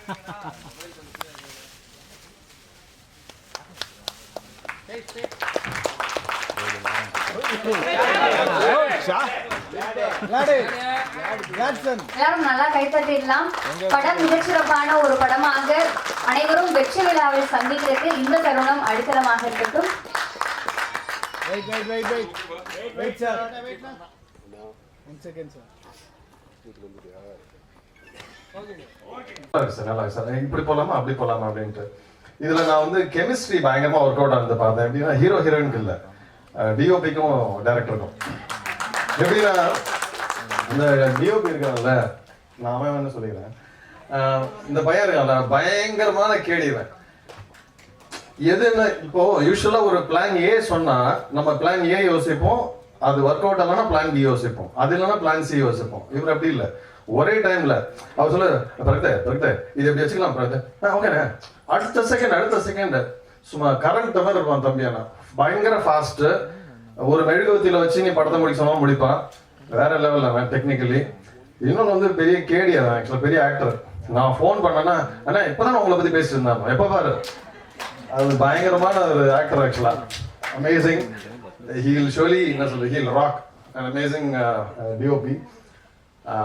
எல்லாரும் நல்லா கைத்தட்டிடலாம். படம் மிகச்சிறப்பான ஒரு படமாக அனைவரும் வெற்றி விழாவை சந்திக்கிறது இந்த தருணம் அடித்தளமாக இருக்கட்டும். இப்படி போலாமா அப்படி போலாமா அப்படின்ட்டு இதுல நான் வந்து கெமிஸ்ட்ரி பயங்கரமா ஒர்க் அவுட் ஆனது பார்த்தேன். எப்படின்னா ஹீரோ ஹீரோயினுக்கு இல்ல, டிஓபிக்கும் டைரக்டருக்கும். எப்படின்னா இந்த டிஓபி இருக்காங்கல்ல, நான் அவன் என்ன சொல்லிக்கிறேன், இந்த பையன் இருக்கான்ல பயங்கரமான கேடிவன். எதுன்னு இப்போ யூஸ்வலா ஒரு பிளான் ஏ சொன்னா நம்ம பிளான் ஏ யோசிப்போம், அது ஒர்க் அவுட் ஆகலன்னா பிளான் பி யோசிப்போம், அது இல்லைன்னா பிளான் சி யோசிப்போம். இவர் அப்படி இல்லை, ஒரே டைம்ல அவர் சொல்ல பிரகத்தை இது எப்படி வச்சுக்கலாம் பிரகத்தை ஓகேண்ணே அடுத்த செகண்ட் சும்மா கரண்ட் மாதிரி இருப்பான் தம்பியானா, பயங்கர ஃபாஸ்ட். ஒரு மெழுகுவத்தில வச்சு நீ படத்தை முடிக்க சொன்னா முடிப்பான், வேற லெவல் அவன் டெக்னிக்கலி. இன்னொன்று வந்து பெரிய கேடி அவன், ஆக்சுவலா பெரிய ஆக்டர். நான் ஃபோன் பண்ணேன்னா அண்ணா இப்பதான் உங்களை பத்தி பேசிட்டு இருந்தாங்க, எப்ப பாரு. அது பயங்கரமான ஒரு ஆக்டர் ஆக்சுவலா, அமேசிங். ஹீல் ஷோலி என்ன சொல்றது, ஹீல் rock and amazing DOP.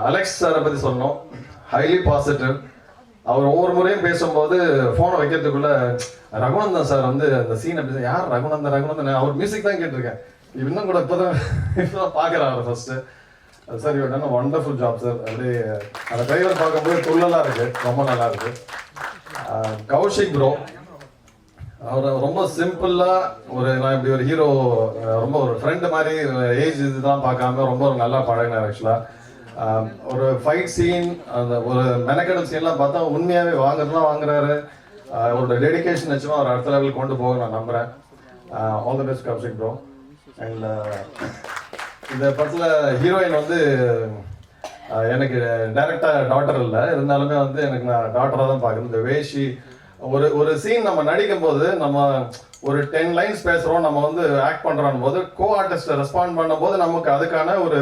Alex சாரை பத்தி சொன்னோம், ஹைலி பாசிட்டிவ். அவர் ஒவ்வொரு முறையும் பேசும்போது போனை வைக்கிறதுக்குள்ள ரகுநந்தன் சார் வந்து அந்த சீன் அப்படி, யார் ரகுநந்தன் அவர் மியூசிக் தான் கேட்டிருக்கேன். இன்னும் கூட இப்பதான் பாக்குறேன் அவர் first. Sir you done wonderful job sir. அப்படியே அந்த ட்ரைவர் பார்க்கும்போது துள்ளலா இருக்கு, ரொம்ப நல்லா இருக்கு. கௌஷிக் ப்ரோ, அவர் ரொம்ப சிம்பிளா ஒரு, நான் இப்படி ஒரு ஹீரோ ரொம்ப ஒரு ஃப்ரெண்ட் மாதிரி ஏஜ் இதுதான் பார்க்காம ரொம்ப ஒரு நல்லா பழகினார் ஆக்சுவலா. ஒரு ஃபைட் சீன், அந்த ஒரு மெனக்கெடல் சீன்லாம் பார்த்தா உண்மையாவே வாங்குறாரு. அவரோட டெடிகேஷன் வச்சுமா அவர் அடுத்த லெவலுக்கு கொண்டு போக நான் நம்புறேன். All the best Kaushik bro. And இந்த படத்துல ஹீரோயின் வந்து எனக்கு டைரக்டா டாட்டர் இல்லை, இருந்தாலுமே வந்து எனக்கு நான் டாட்டரா தான் பார்க்குறேன். இந்த வேஷி ஒரு சீன் நம்ம நடிக்கும் போது நம்ம ஒரு 10 லைன்ஸ் பேசுறோம், நம்ம வந்து ஆக்ட் பண்றோம் போது கோ ஆர்டிஸ்ட் ரெஸ்பாண்ட் பண்ணும் போது நமக்கு அதுக்கான ஒரு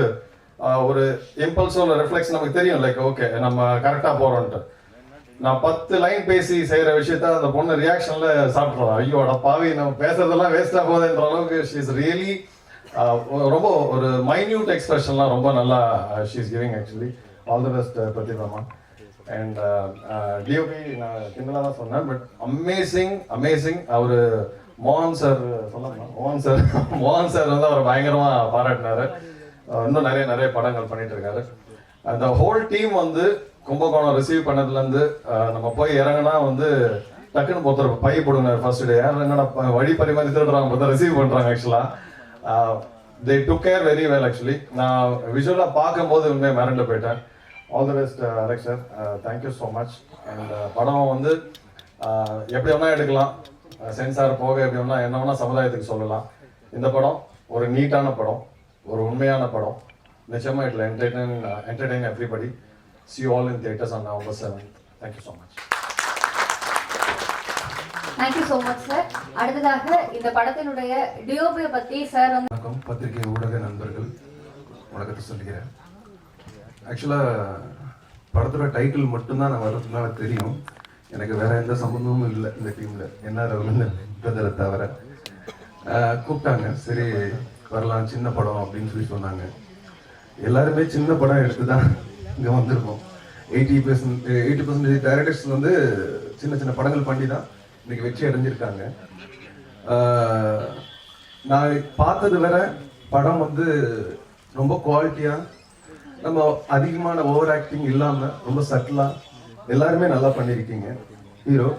இம்பல்ஸோ ஒரு ரிஃப்ளெக்ஸ் நமக்கு தெரியும், லைக் ஓகே நம்ம கரெக்டா போறோம்ட்டு. நான் 10 லைன் பேசி செய்யற விஷயத்த அந்த பொண்ணு ரியாக்ஷன்ல சாப்பிட்றோம், ஐயோட பாவி நம்ம பேசுறதெல்லாம் வேஸ்டா போகுதுன்ற அளவுக்கு ஷீ இஸ் ரியலி ரொம்ப ஒரு மைன்யூட் எக்ஸ்பிரஷன்லாம் ரொம்ப நல்லா she is giving. Actually all the best பிரதிபாமா. அண்ட் டிஓபி நான் கிண்டலா தான் சொன்னேன், பட் அமேசிங். அவரு மோகன் சார் வந்து அவரை பயங்கரமா பாராட்டினாரு. இன்னும் நிறைய படங்கள் பண்ணிட்டு இருக்காரு. அந்த ஹோல் டீம் வந்து கும்பகோணம் ரிசீவ் பண்ணதுல இருந்து நம்ம போய் இறங்கினா வந்து டக்குன்னு ஒருத்தர் பை போடுங்க ஃபர்ஸ்ட் டே, என்னடா வழி பரிமாறி திருடுறாங்க ரிசீவ் பண்றாங்க. Actually they took care very well. Actually நான் விஷுவலா பார்க்கும்போது உண்மையை மிரண்டு போயிட்டேன். All the best Alex sir, thank you so much. And படம் வந்து எப்படி வேணா எடுக்கலாம், சென்சார் போக எப்படி வேணா என்ன வேணா சமுதாயத்துக்கு சொல்லலாம். இந்த படம் ஒரு நீட்டான படம், ஒரு உண்மையான படம். நிச்சயமா இட்ல entertain everybody. See you all in theaters on November 7th. Thank you so much. Thank you so much sir. அடுத்ததாக இந்த படத்தினுடைய டிஓபி பத்தி சார் வந்து வணக்கம் பத்திரிகை ஊடக நண்பர்கள், வணக்கத்தை சொல்லிக்கிறேன். ஆக்சுவலா படத்தோட டைட்டில் மட்டும்தான் நான் வர்றதுனால தெரியும், எனக்கு வேற எந்த சம்பந்தமும் இல்லை இந்த டீம்ல, என்ன பிரதரை தவிர. கூப்பிட்டாங்க, சரி வரலாம் சின்ன படம் அப்படின்னு சொல்லி சொன்னாங்க. எல்லாருமே சின்ன படம் எடுத்து தான் இங்கே வந்திருக்கோம். 80% டைரக்டர்ஸ் வந்து சின்ன படங்கள் பண்ணி தான் இன்னைக்கு வெற்றி அடைஞ்சிருக்காங்க. நான் பார்த்தது வேற, படம் வந்து ரொம்ப குவாலிட்டியா, நம்ம அதிகமான ஓவர் ஆக்டிங் இல்லாம ரொம்ப சட்டிலா எல்லாருமே நல்லா பண்ணியிருக்கீங்க. ஹீரோ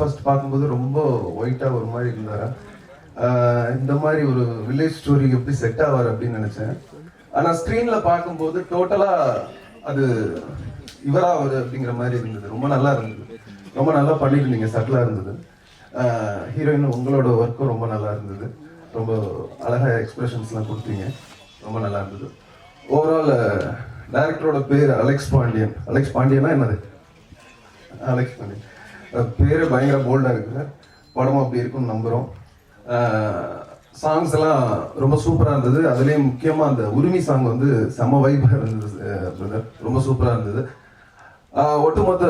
ஃபர்ஸ்ட் பார்க்கும்போது ரொம்ப ஒயிட்டா ஒரு மாதிரி இருந்தாரு. இந்த மாதிரி ஒரு வில்லேஜ் ஸ்டோரி எப்படி செட் ஆவார் அப்படின்னு நினைச்சேன். ஆனா ஸ்கிரீன்ல பார்க்கும்போது டோட்டலா அது இவரா அவர் அப்படிங்கிற மாதிரி இருந்தது. ரொம்ப நல்லா இருந்தது, ரொம்ப நல்லா பண்ணிருந்தீங்க, சட்டிலா இருந்தது. ஹீரோயின் உங்களோட ஒர்க்கும் ரொம்ப நல்லா இருந்தது, ரொம்ப அழகா எக்ஸ்பிரஷன்ஸ்லாம் கொடுத்தீங்க, ரொம்ப நல்லா இருந்தது. ஓவரால் டைரக்டரோட பேர் அலெக்ஸ் பாண்டியனா என்னது, அலெக்ஸ் பாண்டியன் பேரு பயங்கர போல்டா இருக்கு. படம் அப்படி இருக்குன்னு நம்புறோம். சாங்ஸ் எல்லாம் ரொம்ப சூப்பரா இருந்தது. அதுலயும் முக்கியமா அந்த உரிமை சாங் வந்து செம்ம வைபா இருந்தது, ரொம்ப சூப்பரா இருந்தது. ஒட்டுமொத்த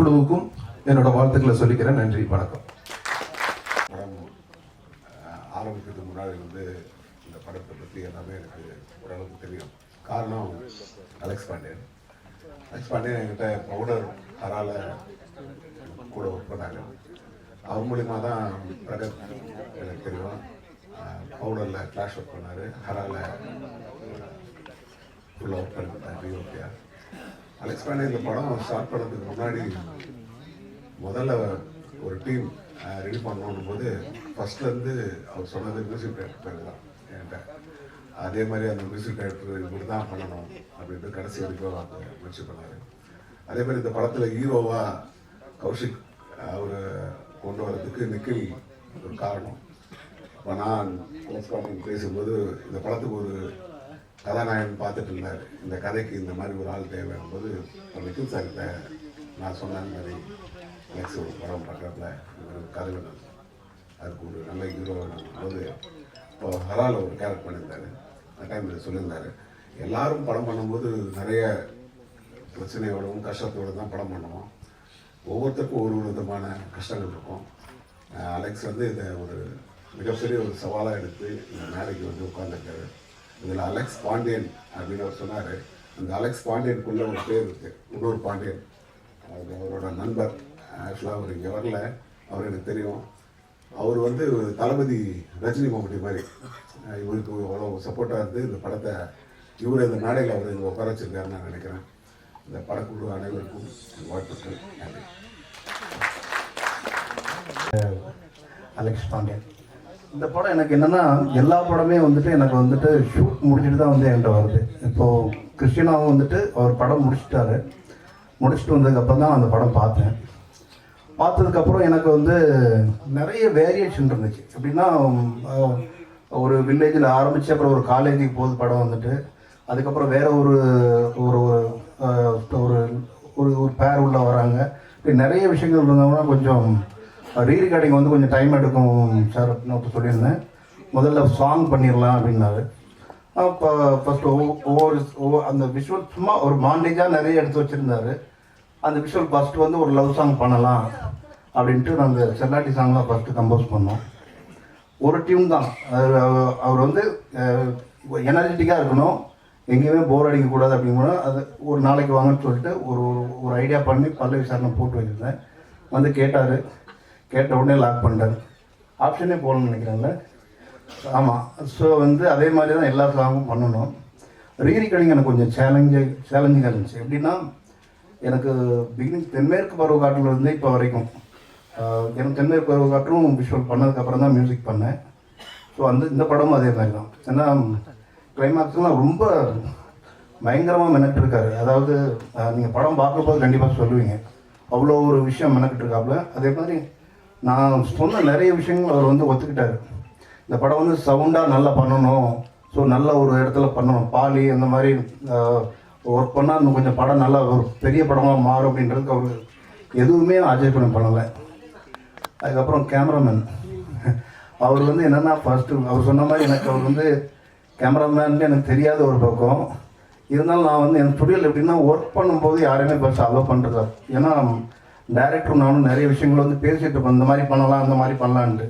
படக்குழுவுக்கும் என்னோட வாழ்த்துக்களை சொல்லிக்கிறேன். நன்றி, வணக்கம். படம் ஆரம்பிக்கிறதுக்கு முன்னாடி வந்து இந்த படத்தை பற்றி எல்லாமே எனக்கு ஓரளவுக்கு தெரியும். காரணம் அலெக்ஸ் பாண்டியன். என்கிட்ட பவுடர் ஹரால கூட ஒர்க் பண்ணாங்க. அவர் மூலிமா தான் பிரகத் எனக்கு தெரியும். பவுடரில் கிளாஷ் ஒர்க் பண்ணார், ஹரால ஃபுல்லாக ஒர்க் பண்ணிட்டார். ஓகே, அலெக்ஸ் பாண்டியன் இந்த படம் ஸ்டார்ட் பண்ணுறதுக்கு முன்னாடி முதல்ல ஒரு டீம் ரெடி பண்ணணும் போது ஃபர்ஸ்ட்லேருந்து அவர் சொன்னது மியூசிக் டைரக்டர் பேர் தான் என்கிட்ட. அதே மாதிரி அந்த மியூசிக் டைரக்டர் இப்படி தான் பண்ணணும் அப்படின்ட்டு கடைசி வரைக்கும் அவங்க முயற்சி பண்ணார். அதே மாதிரி இந்த படத்தில் ஹீரோவாக கௌஷிக் அவர் கொண்டு வரதுக்கு நிக்கில் ஒரு காரணம். இப்போ நான் அலெக்ஸ் பாண்டியன் பேசும்போது இந்த படத்துக்கு ஒரு கதாநாயகன் பார்த்துட்டு இருந்தார். இந்த கதைக்கு இந்த மாதிரி ஒரு ஆள் தேவையான போது நிக்கில் சார்கிட்ட நான் சொன்ன மாதிரி அலெக்ஸ் ஒரு படம் பண்ணுறதுல கதை வேணும், அதுக்கு ஒரு நல்ல ஹீரோ வேணும் போது இப்போ ஹரால ஒரு கேரக்டர் பண்ணியிருந்தாரு. அந்த டைமில் சொல்லியிருந்தாரு, எல்லாரும் படம் பண்ணும்போது நிறைய பிரச்சனையோடவும் கஷ்டத்தோடு தான் படம் பண்ணுவோம். ஒவ்வொருத்தருக்கும் ஒரு விதமான கஷ்டங்கள் இருக்கும். அலெக்ஸ் வந்து இதை ஒரு மிகப்பெரிய ஒரு சவாலாக எடுத்து இந்த மேடைக்கு வந்து உட்காந்துருக்காரு. இதில் அலெக்ஸ் பாண்டியன் அப்படின்னு அவர் சொன்னார். அந்த அலெக்ஸ் பாண்டியனுக்குள்ளே ஒரு பேர் இருக்குது, இன்னொரு பாண்டியன். அது அவரோட நண்பர். ஆக்சுவலாக அவர் இங்கே வரல, அவர் எனக்கு தெரியும். அவர் வந்து தளபதி ரஜினி மம்முட்டி மாதிரி இவருக்கு அவ்வளோ சப்போர்ட்டாக இருந்து இந்த படத்தை இவர் இந்த மேடையில் அவர் இங்கே உட்கார வச்சிருக்காருன்னு நான் நினைக்கிறேன். இந்த படக்குழு அனைவருக்கும் வாழ்த்துக்கள். நன்றி. அலெக்ஸ் பாண்டியன். இந்த படம் எனக்கு என்னென்னா, எல்லா படமே வந்துட்டு எனக்கு வந்துட்டு ஷூட் முடிச்சுட்டு தான் வந்து என்கிட்ட வருது. இப்போது கிறிஸ்டினாவும் வந்துட்டு அவர் படம் முடிச்சுட்டு வந்ததுக்கப்புறம் தான் அந்த படம் பார்த்ததுக்கப்புறம் எனக்கு வந்து நிறைய வேரியேஷன் இருந்துச்சு. எப்படின்னா, ஒரு வில்லேஜில் ஆரம்பித்து அப்புறம் ஒரு காலேஜுக்கு போகுது படம் வந்துட்டு, அதுக்கப்புறம் வேறு ஒரு ஒரு ஒரு ஒரு பேர் உள்ள வராங்க. இப்படி நிறைய விஷயங்கள் இருந்தோம்னா கொஞ்சம் ரீரிகார்டிங் வந்து கொஞ்சம் டைம் எடுக்கும் சார் அப்படின்னு சொல்லியிருந்தேன். முதல்ல சாங் பண்ணிடலாம் அப்படின்னாரு. அப்போ ஃபஸ்ட்டு ஒவ்வொரு அந்த விஷுவல் சும்மா ஒரு மாண்டேஜாக நிறைய எடுத்து வச்சுருந்தாரு. அந்த விஷுவல் ஃபஸ்ட்டு வந்து ஒரு லவ் சாங் பண்ணலாம் அப்படின்ட்டு நாங்கள் செல்லாட்டி சாங்லாம் ஃபஸ்ட்டு கம்போஸ் பண்ணோம். ஒரு டியூன் தான். அவர் வந்து எனர்ஜெட்டிக்காக இருக்கணும், எங்கேயுமே போர் அடிக்கக்கூடாது அப்படிங்கிற அது ஒரு நாளைக்கு வாங்கன்னு சொல்லிட்டு ஒரு ஐடியா பண்ணி பல்லவி சார் போட்டு வச்சுருந்தேன். வந்து கேட்ட உடனே லாக் பண்ணிட்டார். ஆப்ஷனே போகணும்னு நினைக்கிறேன்ல. ஆமாம். ஸோ வந்து அதே மாதிரி தான் எல்லா சாங்கும் பண்ணணும். ரீரிகார்டிங் எனக்கு கொஞ்சம் சேலஞ்சிங்காக இருந்துச்சு. எப்படின்னா, எனக்கு பிகினிங் தென்மேற்கு பருவக்காட்டிலேருந்து இப்போ வரைக்கும் எனக்கு தென்மேற்கு பருவக்காற்றும் விஷுவல் பண்ணதுக்கப்புறம் தான் மியூசிக் பண்ணேன். ஸோ இந்த படமும் அதே மாதிரி தான். ஏன்னா கிளைமேக்ஸ்லாம் ரொம்ப பயங்கரமாக மெனக்கிட்டுருக்காரு. அதாவது நீங்கள் படம் பார்க்கும்போது கண்டிப்பாக சொல்லுவீங்க, அவ்வளோ ஒரு விஷயம் மெனக்கிட்டுருக்காப்புல. அதே மாதிரி நான் சொன்ன நிறைய விஷயங்கள் அவர் வந்து ஒத்துக்கிட்டார். இந்த படம் வந்து சவுண்டாக நல்லா பண்ணணும், ஸோ நல்ல ஒரு இடத்துல பண்ணணும், பாலி அந்த மாதிரி ஒர்க் பண்ணால் இன்னும் கொஞ்சம் படம் நல்லா ஒரு பெரிய படமாக மாறும் அப்படின்றதுக்கு அவர் எதுவுமே ஆச்சரியப்படம் பண்ணலை. அதுக்கப்புறம் கேமராமேன் அவர் வந்து என்னென்னா, ஃபஸ்ட்டு அவர் சொன்ன மாதிரி எனக்கு அவர் வந்து கேமராமேன் எனக்கு தெரியாத ஒரு பக்கம் இருந்தாலும், நான் வந்து என் ஸ்டுடியோவில் எப்படின்னா ஒர்க் பண்ணும்போது யாரையுமே பஸ் அலோவ் பண்ணுறது. ஏன்னா டைரக்டர் நானும் நிறைய விஷயங்கள் வந்து பேசிகிட்டு இருப்போம், இந்த மாதிரி பண்ணலாம் அந்த மாதிரி பண்ணலான்ட்டு.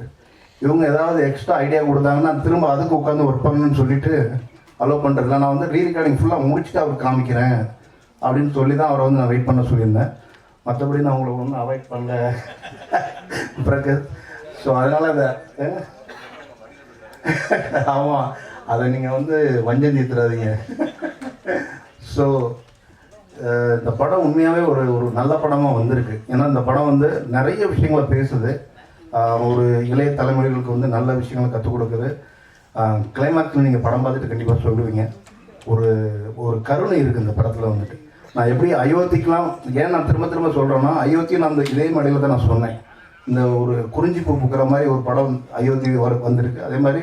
இவங்க ஏதாவது எக்ஸ்ட்ரா ஐடியா கொடுத்தாங்கன்னா திரும்ப அதுக்கு உட்காந்து ஒர்க் பண்ணணும்னு சொல்லிட்டு அலோவ் பண்ணுறதில்ல. நான் வந்து ரீரிகார்டிங் ஃபுல்லாக முடிச்சுட்டு அவர் காமிக்கிறேன் அப்படின்னு சொல்லி தான் அவரை வந்து நான் வெயிட் பண்ண சொல்லியிருந்தேன். மற்றபடி நான் உங்களை ஒன்றும் அவாய்ட் பண்ணல பிறகு. ஸோ அதனால் அதை ஆமாம், அதை நீங்கள் வந்து வஞ்சம் தீர்த்துறாதீங்க. ஸோ இந்த படம் உண்மையாகவே ஒரு நல்ல படமாக வந்திருக்கு. ஏன்னா இந்த படம் வந்து நிறைய விஷயங்களை பேசுது, ஒரு இளைய தலைமுறைகளுக்கு வந்து நல்ல விஷயங்களை கற்றுக் கொடுக்குது. கிளைமேக்ஸில் நீங்கள் படம் பார்த்துட்டு கண்டிப்பாக சொல்லுவீங்க, ஒரு கருணை இருக்குது இந்த படத்தில் வந்துட்டு. நான் எப்படி அயோத்திக்கெலாம் ஏன் நான் திரும்ப சொல்கிறேன்னா, அயோத்தியை நான் அந்த இதே மடையில் தான் நான் சொன்னேன். இந்த ஒரு குறிஞ்சி பூ பூக்கிற மாதிரி ஒரு படம் அயோத்தி வந்திருக்கு. அதே மாதிரி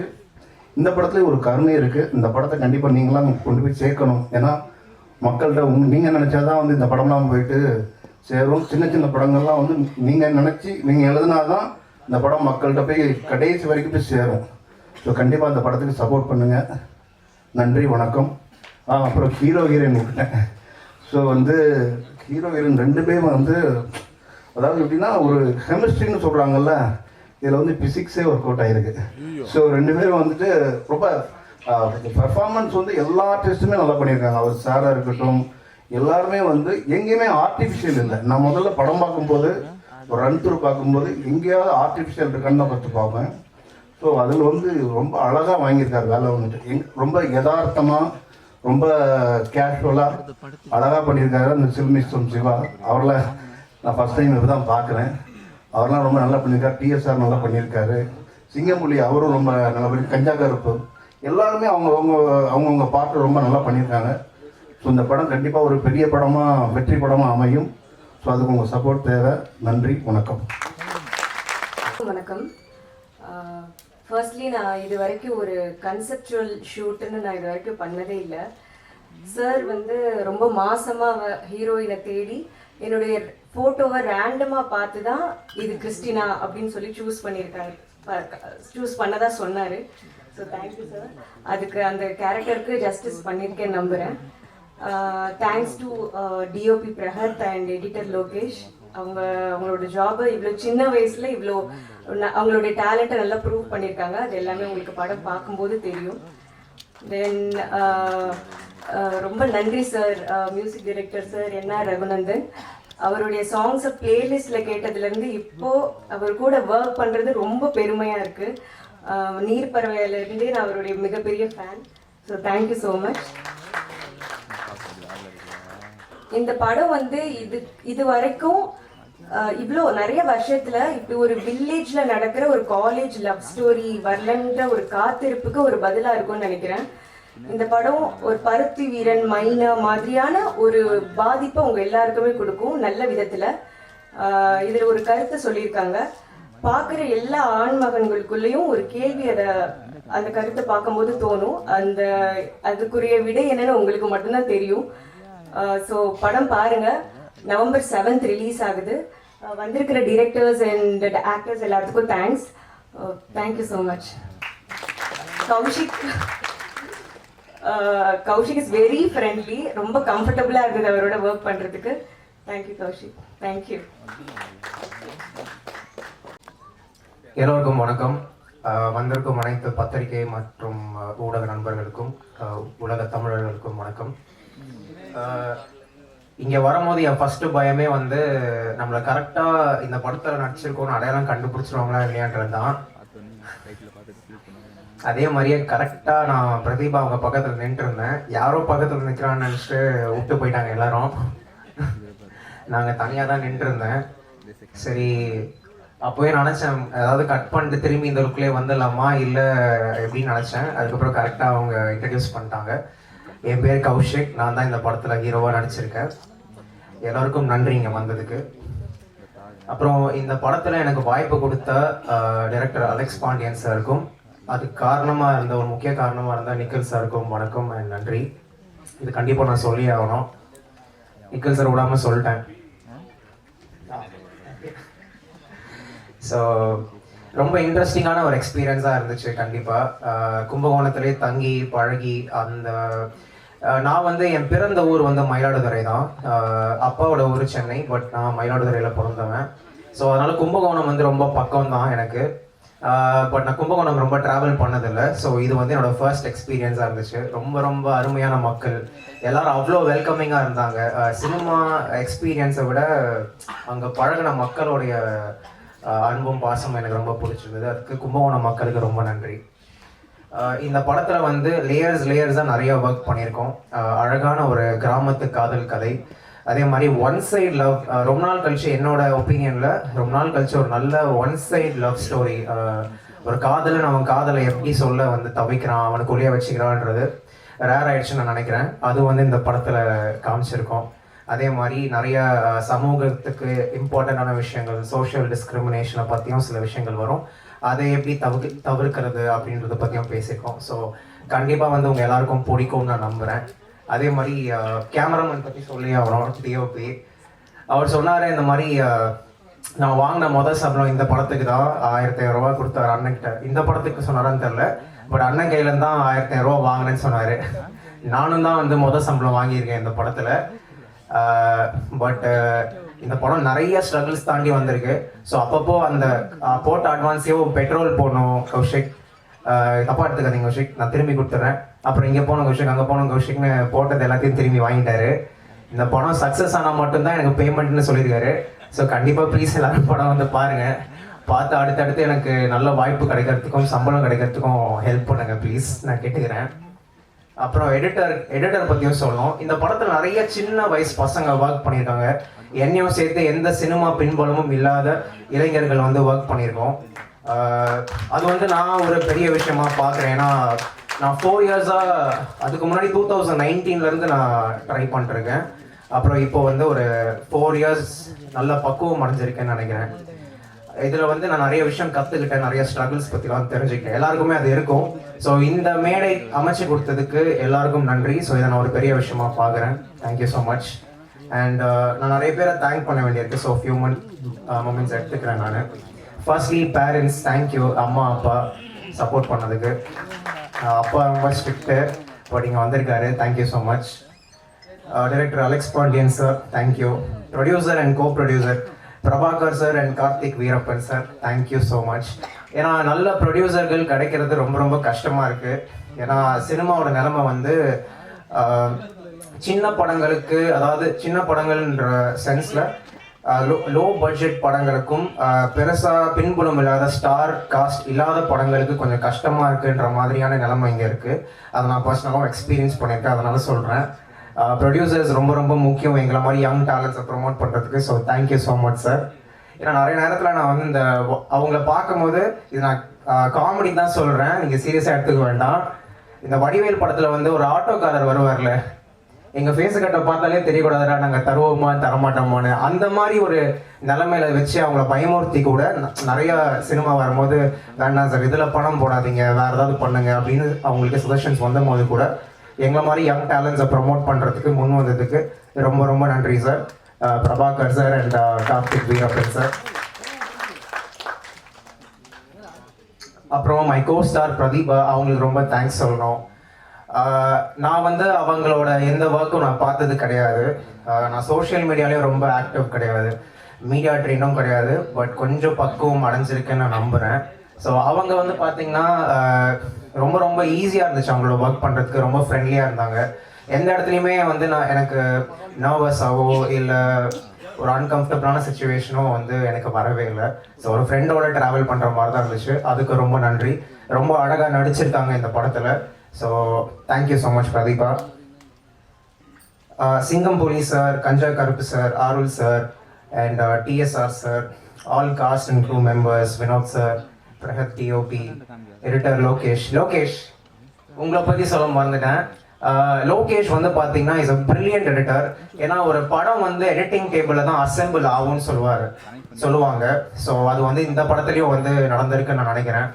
இந்த படத்துல ஒரு கருணை இருக்குது. இந்த படத்தை கண்டிப்பாக நீங்களாம் கொண்டு போய் சேர்க்கணும். ஏன்னா மக்கள்கிட்ட நீங்கள் நினச்சாதான் வந்து இந்த படம்லாம் போயிட்டு சேரும். சின்ன படங்கள்லாம் வந்து நீங்கள் நினச்சி நீங்கள் எழுதினாதான் இந்த படம் மக்கள்கிட்ட போய் கடைசி வரைக்கும் போய் சேரும். ஸோ கண்டிப்பாக அந்த படத்துக்கு சப்போர்ட் பண்ணுங்கள். நன்றி, வணக்கம். அப்புறம் ஹீரோ ஹீரோயின் விட்டேன். ஸோ வந்து ஹீரோ ஹீரோயின் ரெண்டு பேரும் வந்து அதாவது எப்படின்னா ஒரு கெமிஸ்ட்ரின்னு சொல்கிறாங்கல்ல, இதில் வந்து ஃபிசிக்ஸே ஒர்க் அவுட் ஆகிருக்கு. ஸோ 2 பேரும் வந்துட்டு ரொம்ப பெர்ஃபார்மன்ஸ் வந்து எல்லா டெஸ்ட்டுமே நல்லா பண்ணியிருக்காங்க. அவர் சாராக இருக்கட்டும், எல்லாருமே வந்து எங்கேயுமே ஆர்டிஃபிஷியல் இல்லை. நான் முதல்ல படம் பார்க்கும்போது ஒரு ரன் த்ரூ பார்க்கும்போது எங்கேயாவது ஆர்டிஃபிஷியல் இருக்கான்னு தான் ஃபஸ்ட்டு பார்ப்பேன். ஸோ அதில் வந்து ரொம்ப அழகாக வாங்கியிருக்காரு வேலை வந்துட்டு. ரொம்ப யதார்த்தமாக ரொம்ப கேஷுவலாக அழகாக பண்ணியிருக்காரு அந்த சில்மிஸ்டம் சிவா. அவரை நான் ஃபஸ்ட் டைம் இப்போ தான் பார்க்குறேன். அவரெல்லாம் ரொம்ப நல்லா பண்ணியிருக்காரு. டிஎஸ்ஆர் நல்லா பண்ணியிருக்காரு. சிங்கமொழி அவரும் ரொம்ப நல்லா பண்ணி, கஞ்சா கருப்பு எல்லாருமே அவங்கவுங்க பாட்டு ரொம்ப நல்லா பண்ணியிருக்காங்க. ஸோ இந்த படம் கண்டிப்பாக ஒரு பெரிய படமாக வெற்றி படமாக அமையும். ஸோ அதுக்கு உங்கள் சப்போர்ட் தேவை. நன்றி, வணக்கம். வணக்கம். ஃபர்ஸ்ட்லி நான் இது வரைக்கும் ஒரு கன்செப்சுவல் ஷூட்டுன்னு நான் இது வரைக்கும் பண்ணதே இல்லை. சார் வந்து ரொம்ப மாசமாக ஹீரோயினை தேடி என்னுடைய ஃபோட்டோவை ரேண்டமாக பார்த்து தான் இது கிறிஸ்டினா அப்படின்னு சொல்லி சூஸ் பண்ணதா சொன்னார். So thank you sir. அதுக்கு அந்த கேரக்டருக்கு ஜஸ்டிஸ் பண்ணியிருக்கேன்னு நம்புகிறேன். Thanks to DOP Prahath and editor Lokesh. அவங்களோட ஜாபை இவ்வளோ சின்ன வயசில் இவ்வளோ அவங்களுடைய டேலண்ட்டை நல்லா ப்ரூவ் பண்ணியிருக்காங்க. அது எல்லாமே உங்களுக்கு படம் பார்க்கும்போது தெரியும். தென் ரொம்ப நன்றி sir, music director sir NR Raghunandan. அவருடைய சாங்ஸை பிளேலிஸ்டில் கேட்டதுலேருந்து இப்போது அவர் கூட ஒர்க் பண்ணுறது ரொம்ப பெருமையாக இருக்குது. நீர் பறவையிலேருந்தே நான் அவருடைய மிகப்பெரிய fan. So thank you so much. இந்த படம் வந்து இது வரைக்கும் இவ்வளோ நிறைய வருஷத்துல இப்படி ஒரு வில்லேஜ்ல நடக்கிற ஒரு காலேஜ் லவ் ஸ்டோரி வரலன்ற ஒரு காத்திருப்புக்கு ஒரு பதிலா இருக்கும்னு நினைக்கிறேன். இந்த படம் ஒரு பருத்தி வீரன் மைனா மாதிரியான ஒரு பாதிப்பை உங்க எல்லாருக்குமே கொடுக்கும் நல்ல விதத்துல. இதுல ஒரு கருத்தை சொல்லியிருக்காங்க. பார்க்குற எல்லா ஆண்மகன்களுக்குள்ளேயும் ஒரு கேள்வி அந்த கருத்தை பார்க்கும்போது தோணும். அதுக்குரிய விடை என்னன்னு உங்களுக்கு மட்டும்தான் தெரியும். ஸோ படம் பாருங்க. November 7th ரிலீஸ் ஆகுது. வந்திருக்கிற டிரெக்டர்ஸ் அண்ட் ஆக்டர்ஸ் எல்லாத்துக்கும் thanks. Thank you so much. Kaushik is very friendly. ரொம்ப கம்ஃபர்டபுளாக இருக்குது அவரோட ஒர்க் பண்ணுறதுக்கு. தேங்க்யூ கௌஷிக். தேங்க்யூ. எல்லோருக்கும் வணக்கம். வந்திருக்கும் அனைத்து பத்திரிகை மற்றும் ஊடக நண்பர்களுக்கும் உலக தமிழர்களுக்கும் வணக்கம். இங்கே வரும்போது என் ஃபர்ஸ்ட் பயமே வந்து நம்மளை கரெக்டாக இந்த படத்தில் நடிச்சிருக்கோன்னு அடையாளம் கண்டுபிடிச்சிருவாங்களா இல்லையான்றது தான். அதே மாதிரியே கரெக்டாக நான் பிரதீபா அவங்க பக்கத்தில் நின்றுருந்தேன். யாரோ பக்கத்தில் நிற்கிறான்னு நினச்சிட்டு விட்டு போயிட்டாங்க எல்லாரும். நாங்கள் தனியாக தான் நின்றுருந்தேன். சரி, அப்போவே நினச்சேன் ஏதாவது கட் பண்ணிட்டு திரும்பி இந்த லுக்லேயே வந்துடலாமா இல்லை எப்படின்னு நினச்சேன். அதுக்கப்புறம் கரெக்டாக அவங்க இன்ட்ரடியூஸ் பண்ணிட்டாங்க. என் பேர் கௌஷிக். நான் தான் இந்த படத்தில் ஹீரோவாக நடிச்சிருக்கேன். எல்லோருக்கும் நன்றி இங்கே வந்ததுக்கு. அப்புறம் இந்த படத்தில் எனக்கு வாய்ப்பு கொடுத்த டைரக்டர் அலெக்ஸ் பாண்டியன் சாருக்கும், அதுக்கு காரணமாக இருந்த ஒரு முக்கிய காரணமாக இருந்த நிக்கில் சாருக்கும் வணக்கம் அண்ட் நன்றி. இது கண்டிப்பாக நான் சொல்லி ஆகணும். நிக்கில் சார் விடாமல் சொல்லிட்டேன். ஸோ ரொம்ப இன்ட்ரெஸ்டிங்கான ஒரு எக்ஸ்பீரியன்ஸாக இருந்துச்சு. கண்டிப்பாக கும்பகோணத்துலேயே தங்கி பழகி நான் வந்து என் பிறந்த ஊர் வந்து மயிலாடுதுறை தான். அப்பாவோட ஊர் சென்னை, பட் நான் மயிலாடுதுறையில் பிறந்தவன். ஸோ அதனால் கும்பகோணம் வந்து ரொம்ப பக்கம் தான் எனக்கு. பட் நான் கும்பகோணம் ரொம்ப ட்ராவல் பண்ணதில்லை. ஸோ இது வந்து என்னோடய ஃபர்ஸ்ட் எக்ஸ்பீரியன்ஸாக இருந்துச்சு. ரொம்ப ரொம்ப அருமையான மக்கள் எல்லாரும் அவ்வளோ வெல்கமிங்காக இருந்தாங்க. சினிமா எக்ஸ்பீரியன்ஸை விட அங்கே பழகின மக்களுடைய அன்பும் பாசம் எனக்கு ரொம்ப பிடிச்சிருந்தது. அதுக்கு கும்பகோணம் மக்களுக்கு ரொம்ப நன்றி. இந்த படத்தில் வந்து லேயர்ஸாக நிறைய ஒர்க் பண்ணியிருக்கோம். அழகான ஒரு கிராமத்து காதல் கதை. அதே மாதிரி ஒன் சைட் லவ். ரொம்ப நாள் கழிச்சு, என்னோட ஒப்பீனியனில் ரொம்ப நாள் கழிச்சு ஒரு நல்ல ஒன் சைட் லவ் ஸ்டோரி. ஒரு காதலன் அவன் காதலை எப்படி சொல்ல வந்து தவிக்கிறான், அவனுக்குள்ளேயே வச்சுக்கிறான்றது ரேர் ஆயிடுச்சுன்னு நான் நினைக்கிறேன். அது வந்து இந்த படத்தில் காமிச்சிருக்கோம். அதே மாதிரி நிறைய சமூகத்துக்கு இம்பார்ட்டண்ட்டான விஷயங்கள், சோஷியல் டிஸ்கிரிமினேஷனை பற்றியும் சில விஷயங்கள் வரும். அதை எப்படி தவிர்க்கிறது அப்படின்றத பற்றியும் பேசியிருக்கோம். ஸோ கண்டிப்பாக வந்து உங்கள் எல்லாருக்கும் பிடிக்கும்னு நான் நம்புகிறேன். அதே மாதிரி கேமராமேன் பற்றி சொல்லி ஆகிறோம். டிஓபி அவர் சொன்னார், இந்த மாதிரி நான் வாங்கின முதல் சம்பளம் இந்த படத்துக்கு தான் 1500 ரூபா கொடுத்தாரு அண்ணன்கிட்ட. இந்த படத்துக்கு சொன்னாரான்னு தெரில, பட் அண்ணன் கையிலேருந்து தான் 1500 ரூபா வாங்கினேன்னு சொன்னார். நானும் தான் வந்து முதல் சம்பளம் வாங்கியிருக்கேன் இந்த படத்தில். பட் இந்த படம் நிறைய ஸ்ட்ரகிள்ஸ் தாண்டி வந்திருக்கு. ஸோ அப்பப்போ அந்த போட்ட அட்வான்ஸையோ பெட்ரோல் போடணும் கௌஷிக், தப்பா எடுத்துக்காதீங்க கௌஷிக், நான் திரும்பி கொடுத்துட்றேன். அப்புறம் இங்கே போன கௌஷிக், அங்கே போன கௌஷிக்னு போட்டது எல்லாத்தையும் திரும்பி வாங்கிட்டாரு. இந்த படம் சக்ஸஸ் ஆனால் மட்டும்தான் எனக்கு பேமெண்ட்னு சொல்லியிருக்காரு. ஸோ கண்டிப்பாக ப்ளீஸ் எல்லாரும் படம் வந்து பாருங்கள், பார்த்து அடுத்தடுத்து எனக்கு நல்ல வாய்ப்பு கிடைக்கிறதுக்கும் சம்பளம் கிடைக்கிறதுக்கும் ஹெல்ப் பண்ணுங்கள் ப்ளீஸ், நான் கேட்டுக்கிறேன். அப்புறம் எடிட்டர் பற்றியும் சொல்லணும். இந்த படத்தில் நிறைய சின்ன வயசு பசங்க ஒர்க் பண்ணியிருக்காங்க, என்னையும் சேர்த்து எந்த சினிமா பின்புலமும் இல்லாத இளைஞர்கள் வந்து ஒர்க் பண்ணியிருக்கோம். அது வந்து நான் ஒரு பெரிய விஷயமா பார்க்குறேன். ஏன்னா நான் 4 இயர்ஸாக, அதுக்கு முன்னாடி 2019 நான் ட்ரை பண்ணிட்டுருக்கேன். அப்புறம் இப்போ வந்து ஒரு 4 இயர்ஸ் நல்ல பக்குவம் அடைஞ்சிருக்கேன்னு நினைக்கிறேன். இதில் வந்து நான் நிறைய விஷயம் கற்றுக்கிட்டேன், நிறைய ஸ்ட்ரகிள்ஸ் பற்றிலாம் தெரிஞ்சுக்கிட்டேன். எல்லாருக்குமே அது இருக்கும். ஸோ இந்த மேடை அமைச்சு கொடுத்ததுக்கு எல்லாருக்கும் நன்றி. ஸோ இதை நான் ஒரு பெரிய விஷயமா பார்க்குறேன். Thank you so much. அண்ட் நான் நிறைய பேரை தேங்க் பண்ண வேண்டியிருக்கு. ஸோ ஃபியூ மொமெண்ட்ஸ் எடுத்துக்கிறேன் நான். Firstly parents, thank you. அம்மா அப்பா சப்போர்ட் பண்ணதுக்கு. அப்பா ரொம்ப ஸ்ட்ரிக்ட்டு, பட் இங்கே வந்திருக்காரு, thank you so much. Director Alex Pandian sir, thank you. Producer and co producer Prabhakar sir and Karthik Veerappan sir, thank you so much. ஏன்னா நல்ல ப்ரொடியூசர்கள் கிடைக்கிறது ரொம்ப ரொம்ப கஷ்டமாக இருக்குது. ஏன்னா சினிமாவோட நிலைமை வந்து சின்ன படங்களுக்கு, அதாவது சின்ன படங்கள்ன்ற சென்ஸில் லோ பட்ஜெட் படங்களுக்கும் பெருசாக பின்புலம் இல்லாத ஸ்டார் காஸ்ட் இல்லாத படங்களுக்கு கொஞ்சம் கஷ்டமாக இருக்குன்ற மாதிரியான நிலைமை இங்கே இருக்குது. அதை நான் பர்சனலாக எக்ஸ்பீரியன்ஸ் பண்ணியிருக்கேன், அதனால சொல்கிறேன். ப்ரொடியூசர்ஸ் ரொம்ப ரொம்ப முக்கியம் எங்களை மாதிரி யங் டேலண்ட்ஸை ப்ரொமோட் பண்ணுறதுக்கு. So thank you so much sir. ஏன்னா நிறைய நேரத்தில் நான் வந்து இந்த அவங்கள பார்க்கும்போது, இது நான் காமெடி தான் சொல்கிறேன், நீங்கள் சீரியஸாக எடுத்துக்க வேண்டாம். இந்த வடிவேல் படத்தில் வந்து ஒரு ஆட்டோக்காரர் வருவார்ல, எங்கள் ஃபேஸு கட்டை பார்த்தாலே தெரியக்கூடாதுடா நாங்கள் தருவோமா தரமாட்டோமான்னு, அந்த மாதிரி ஒரு நிலைமையில வச்சு அவங்கள பயமுறுத்தி கூட நிறைய சினிமா வரும்போது வேண்டாம் சார் இதில் பணம் போடாதீங்க, வேறு ஏதாவது பண்ணுங்க அப்படின்னு அவங்களுக்கு சஜஷன்ஸ் வந்த போது கூட எங்களை மாதிரி யங் டேலண்ட்ஸை ப்ரொமோட் பண்ணுறதுக்கு முன் வந்ததுக்கு ரொம்ப ரொம்ப நன்றி sir. Prabhakar sir and Karthik Veerappan sir. அப்புறம் மை கோ ஸ்டார் பிரதீபா, அவங்களுக்கு ரொம்ப தேங்க்ஸ் சொல்லணும். நான் வந்து அவங்களோட எந்த ஒர்க்கும் நான் பார்த்தது கிடையாது. நான் சோஷியல் மீடியாலேயும் ரொம்ப ஆக்டிவ் கிடையாது, மீடியா ட்ரெயினும் கிடையாது, பட் கொஞ்சம் பக்குவம் அடைஞ்சிருக்கேன்னு நான் நம்புகிறேன். ஸோ அவங்க வந்து பார்த்தீங்கன்னா ரொம்ப ரொம்ப ஈஸியாக இருந்துச்சு அவங்களோட ஒர்க் பண்ணுறதுக்கு, ரொம்ப ஃப்ரெண்ட்லியாக இருந்தாங்க. எந்த இடத்துலையுமே வந்து எனக்கு நர்வஸாவோ இல்லை ஒரு அன்கம்ஃபர்டபுளான சுச்சுவேஷனோ வந்து எனக்கு வரவே இல்லை. ஸோ ஒரு ஃப்ரெண்டோட ட்ராவல் பண்ணுற மாதிரி தான் இருந்துச்சு, அதுக்கு ரொம்ப நன்றி. ரொம்ப அழகாக நடிச்சிருக்காங்க இந்த படத்தில். So thank you so much Pratheeba. Singam police sir, Ganja Karuppu sir, Arul sir and TSR sir, all cast and crew members, Vinod sir, Prahath DOP, editor Lokesh உங்களை பற்றி சொல்ல மறந்துட்டேன். லோகேஷ் வந்து பார்த்தீங்கன்னா இஸ் அ பிரில்லியன்ட் எடிட்டர். ஏன்னா ஒரு படம் வந்து எடிட்டிங் டேபிளில் தான் அசெம்பிள் ஆகும்னு சொல்லுவாங்க. ஸோ அது வந்து இந்த படத்துலையும் வந்து நடந்திருக்குன்னு நான் நினைக்கிறேன்.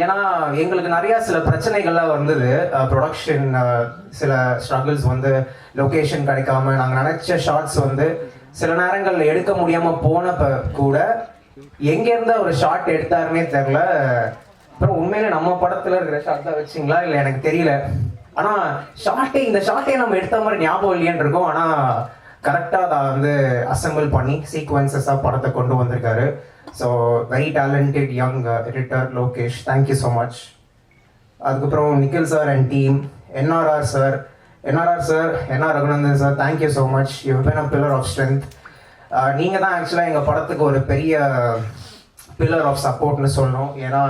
ஏன்னா எங்களுக்கு நிறைய சில பிரச்சனைகள்லாம் வந்தது, ப்ரொடக்ஷன் சில ஸ்ட்ரகிள்ஸ் வந்து லொக்கேஷன் கிடைக்காம நாங்கள் நினைச்ச ஷார்ட்ஸ் வந்து சில நேரங்களில் எடுக்க முடியாமல் போனப்ப கூட எங்கேருந்து ஒரு ஷார்ட் எடுத்தாருன்னே தெரில. அப்புறம் உண்மையிலே நம்ம படத்தில் இருக்கிற ஷார்ட் தான் வச்சிங்களா இல்லை எனக்கு தெரியல, ஆனால் இந்த ஷார்ட்டே நம்ம எடுத்த மாதிரி ஞாபகம் இல்லையான்னு இருக்கும். ஆனால் கரெக்டாக அதை வந்து அசெம்பிள் பண்ணி சீக்வன்சஸாக படத்தை கொண்டு வந்திருக்காரு. So very talented young editor Lokesh, thank you so much. அதுக்கப்புறம் Nikhil sir and team, NR sir, NR Raghunandan sir, thank you so much. You been a pillar of strength. நீங்கள் தான் ஆக்சுவலாக எங்கள் படத்துக்கு ஒரு பெரிய பில்லர் ஆஃப் சப்போர்ட்னு சொல்லணும். ஏன்னா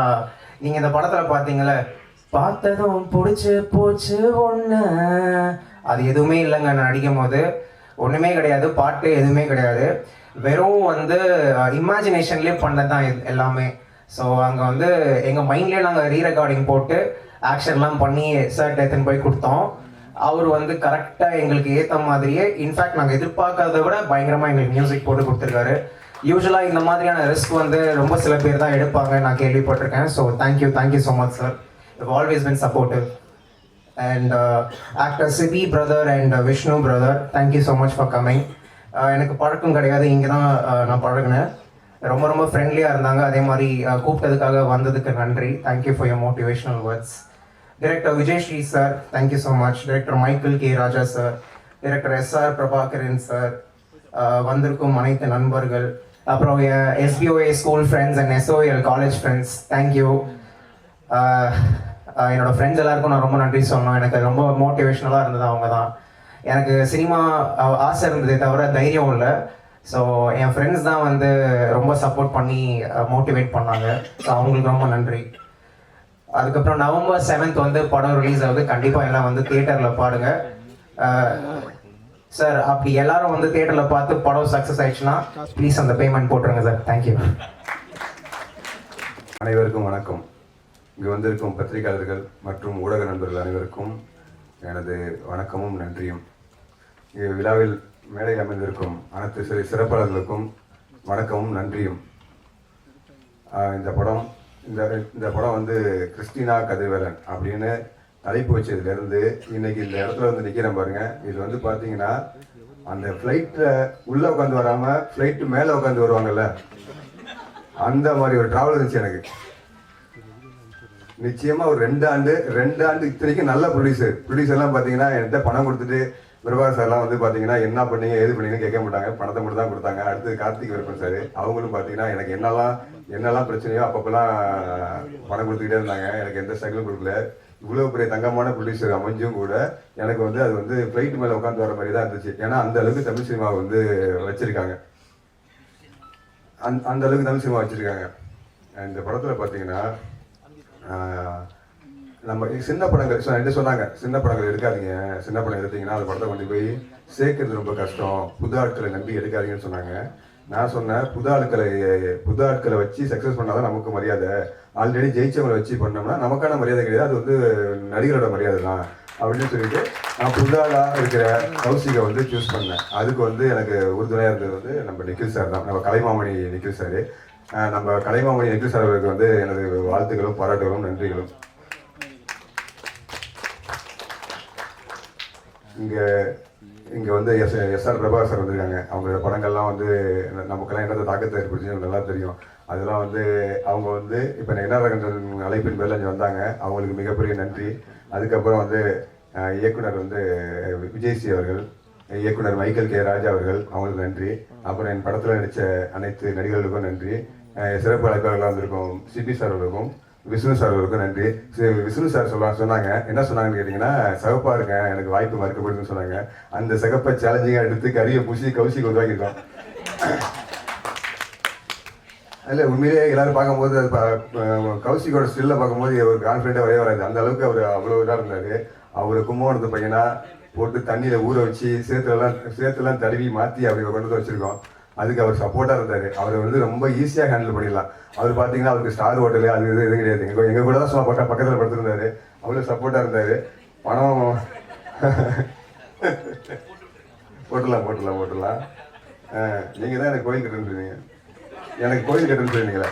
நீங்கள் இந்த படத்தில் பார்த்தீங்களே, பார்த்ததும் பிடிச்சி போச்சு ஒன்று, அது எதுவுமே இல்லைங்க. நான் நடிக்கும் போது ஒன்றுமே கிடையாது, பாட்டு எதுவுமே கிடையாது, வெறும் வந்து இமேஜினேஷன்லேயே பண்ணது தான் எல்லாமே. ஸோ அங்கே வந்து எங்கள் மைண்ட்லேயே நாங்கள் ரீரெக்கார்டிங் போட்டு ஆக்ஷன்லாம் பண்ணி சார் எடுத்துன்னு போய் கொடுத்தோம். அவர் வந்து கரெக்டாக எங்களுக்கு ஏற்ற மாதிரியே, இன்ஃபேக்ட் நாங்கள் எதிர்பார்க்கறத விட பயங்கரமாக எங்களுக்கு மியூசிக் போட்டு கொடுத்துருக்காரு. யூஸ்வலாக இந்த மாதிரியான ரிஸ்க் வந்து ரொம்ப சில பேர் தான் எடுப்பாங்க, நான் கேள்விப்பட்டிருக்கேன். So thank you so much sir. You've always been supportive. And actor Sibi brother and Vishnu brother, thank you so much for coming. எனக்கு பழக்கம் கிடையாது, இங்கே தான் நான் பழகினேன். ரொம்ப ரொம்ப ஃப்ரெண்ட்லியாக இருந்தாங்க. அதே மாதிரி கூப்பிட்டதுக்காக வந்ததுக்கு நன்றி. Thank you for your motivational words. Director Vijay Sri sir, thank you so much. Director Michael K Raja sir, director SR Prabhakaran sir, வந்திருக்கும் அனைத்து நண்பர்கள், அப்புறம் SBOA school friends and SOL college friends, thank you. என்னோட ஃப்ரெண்ட்ஸ் எல்லாருக்கும் நான் ரொம்ப நன்றி சொல்லணும். எனக்கு ரொம்ப மோட்டிவேஷ்னலாக இருந்தது அவங்க தான். எனக்கு சினிமா ஆசை இருந்ததே தவிர தைரியம் இல்லை. ஸோ என் ஃப்ரெண்ட்ஸ் தான் வந்து ரொம்ப சப்போர்ட் பண்ணி மோட்டிவேட் பண்ணாங்க. ஸோ அவங்களுக்கு ரொம்ப நன்றி. அதுக்கப்புறம் November 7th வந்து படம் ரிலீஸ் ஆகுது. கண்டிப்பாக எல்லாம் வந்து தியேட்டரில் பாருங்க சார். அப்படி எல்லாரும் வந்து தியேட்டரில் பார்த்து படம் சக்ஸஸ் ஆயிடுச்சுன்னா ப்ளீஸ் அந்த பேமெண்ட் போட்டுருங்க சார். தேங்க்யூ. அனைவருக்கும் வணக்கம். இங்கு வந்திருக்கும் பத்திரிகையாளர்கள் மற்றும் ஊடக நண்பர்கள் அனைவருக்கும் எனது வணக்கமும் நன்றியும். இங்கு விழாவில் மேடையில் அமைந்திருக்கும் அனைத்து சிறப்பாளர்களுக்கும் வணக்கமும் நன்றியும். இந்த படம் வந்து கிறிஸ்டினா கதிர்வேலன் அப்படின்னு தலைப்பு வச்சதுலேருந்து இன்னைக்கு இந்த இடத்துல வந்து நிற்கிறேன் பாருங்க. இது வந்து பார்த்தீங்கன்னா அந்த ஃப்ளைட்டில் உள்ளே உட்காந்து வராமல் ஃப்ளைட்டு மேலே உட்காந்து வருவாங்கல்ல, அந்த மாதிரி ஒரு ட்ராவல் இருந்துச்சு எனக்கு. நிச்சயமாக ஒரு ரெண்டு ஆண்டு இத்தனைக்கும் நல்ல ப்ரொடியூசர்லாம் பார்த்தீங்கன்னா என்கிட்ட பணம் கொடுத்துட்டு பிரபாகர் சார்லாம் வந்து பார்த்தீங்கன்னா என்ன பண்ணீங்க ஏது பண்ணீங்கன்னு கேட்க மாட்டாங்க, பணத்தை மட்டும் தான் கொடுத்தாங்க. அடுத்தது கார்த்திக் விருப்பன் சார், அவங்களும் பார்த்தீங்கன்னா எனக்கு என்னெல்லாம் பிரச்சனையோ அப்பப்பெல்லாம் பணம் கொடுத்துக்கிட்டே இருந்தாங்க. எனக்கு எந்த ஸ்ட்ரகிளும் கொடுக்கல. இவ்வளோ பெரிய தங்கமான ப்ரொடியூசர் அமைஞ்சும் கூட எனக்கு வந்து அது வந்து ஃப்ளைட் மேலே உட்காந்து வர மாதிரி தான் இருந்துச்சு. ஏன்னா அந்த அளவுக்கு தமிழ் சினிமாவை வந்து வச்சிருக்காங்க. அந்த அளவுக்கு தமிழ் சினிமா வச்சிருக்காங்க. இந்த படத்தில் பார்த்தீங்கன்னா நம்ம சின்ன படங்கள் என்ன சொன்னாங்க, சின்ன படங்கள் எடுக்காதீங்க, சின்ன படம் எடுத்தீங்கன்னா அந்த படத்தை கொண்டு போய் சேர்க்கறது ரொம்ப கஷ்டம், புது ஆட்களை நம்பி எடுக்காதீங்கன்னு சொன்னாங்க. நான் சொன்னேன், புது ஆட்களை வச்சு சக்ஸஸ் பண்ணாதான் நமக்கு மரியாதை. ஆல்ரெடி ஜெயிச்சவங்களை வச்சு பண்ணோம்னா நமக்கான மரியாதை கிடையாது, அது வந்து நடிகரோட மரியாதை தான் அப்படின்னு சொல்லிட்டு நான் புதாலாக இருக்கிற கௌசிகை வந்து சூஸ் பண்ணேன். அதுக்கு வந்து எனக்கு உறுதுணையாக இருந்தது வந்து நம்ம நிக்கில் சார் தான், நம்ம கலைமாமணி நிக்கில் சார். நம்ம கலைமாமணி நிக்கில் சார் அவருக்கு வந்து எனது வாழ்த்துக்களும் பாராட்டுகளும் நன்றிகளும். இங்கே வந்து எஸ்ஆர் பிரபாகர் சார் வந்திருக்காங்க. அவங்களோட படங்கள்லாம் வந்து நமக்கெல்லாம் என்னென்ன தாக்கத்தை ஏற்படுச்சு நல்லா தெரியும். அதெல்லாம் வந்து அவங்க வந்து இப்போ என்ன அழைப்பின் பேரில் அங்கே வந்தாங்க, அவங்களுக்கு மிகப்பெரிய நன்றி. அதுக்கப்புறம் வந்து இயக்குனர் வந்து விஜய்சி அவர்கள், இயக்குனர் மைக்கேல் கே ராஜா அவர்கள், அவங்களுக்கு நன்றி. அப்புறம் என் படத்தில் நடித்த அனைத்து நடிகர்களுக்கும் நன்றி. சிறப்பு அழைப்பாளர்களாக வந்திருக்கும் சிபி சார் அவர்களுக்கும் விஷ்ணு சார் அவருக்கும் நன்றி. விஷ்ணு சார் சொன்னாங்க, என்ன சொன்னாங்கன்னு கேட்டிங்கன்னா, சிகப்பாக இருக்கேன், எனக்கு வாய்ப்பு மறுக்கப்படுதுன்னு சொன்னாங்க. அந்த சிகப்பை சேலஞ்சிங்காக எடுத்து கறியை பூசி கௌசிக்கு உருவாக்கியிருக்கோம். அதில் உண்மையிலேயே எல்லாரும் பார்க்கும்போது அது கௌசிக்கோட ஸ்டில்ல பார்க்கும்போது ஒரு கான்ஃபிடென்ட்டாக வரவே வராது. அந்த அளவுக்கு அவர் அவ்வளோ இதாக இருந்தார். அவர் கும்பகோணத்து பையனா போட்டு தண்ணியில் ஊற வச்சு சேத்துலாம் தடவி மாற்றி அவரை கொண்டு வந்து வச்சுருக்கோம். அதுக்கு அவர் சப்போர்ட்டாக இருந்தார். அவர் வந்து ரொம்ப ஈஸியாக ஹேண்டில் பண்ணிடலாம். அவர் பார்த்தீங்கன்னா அவருக்கு ஸ்டார் ஹோட்டலு அது இது கிடையாது. எங்கள் கூட தான் சும்மா பக்கத்தில் படுத்துருந்தாரு. அவ்வளோ சப்போர்ட்டாக இருந்தார். பணம் போட்டுடலாம். நீங்கள் தான் எனக்கு கோயில் கட்டுன்னு சொன்னீங்க. எனக்கு கோயில் கட்டுன்னு சொன்னீங்களே.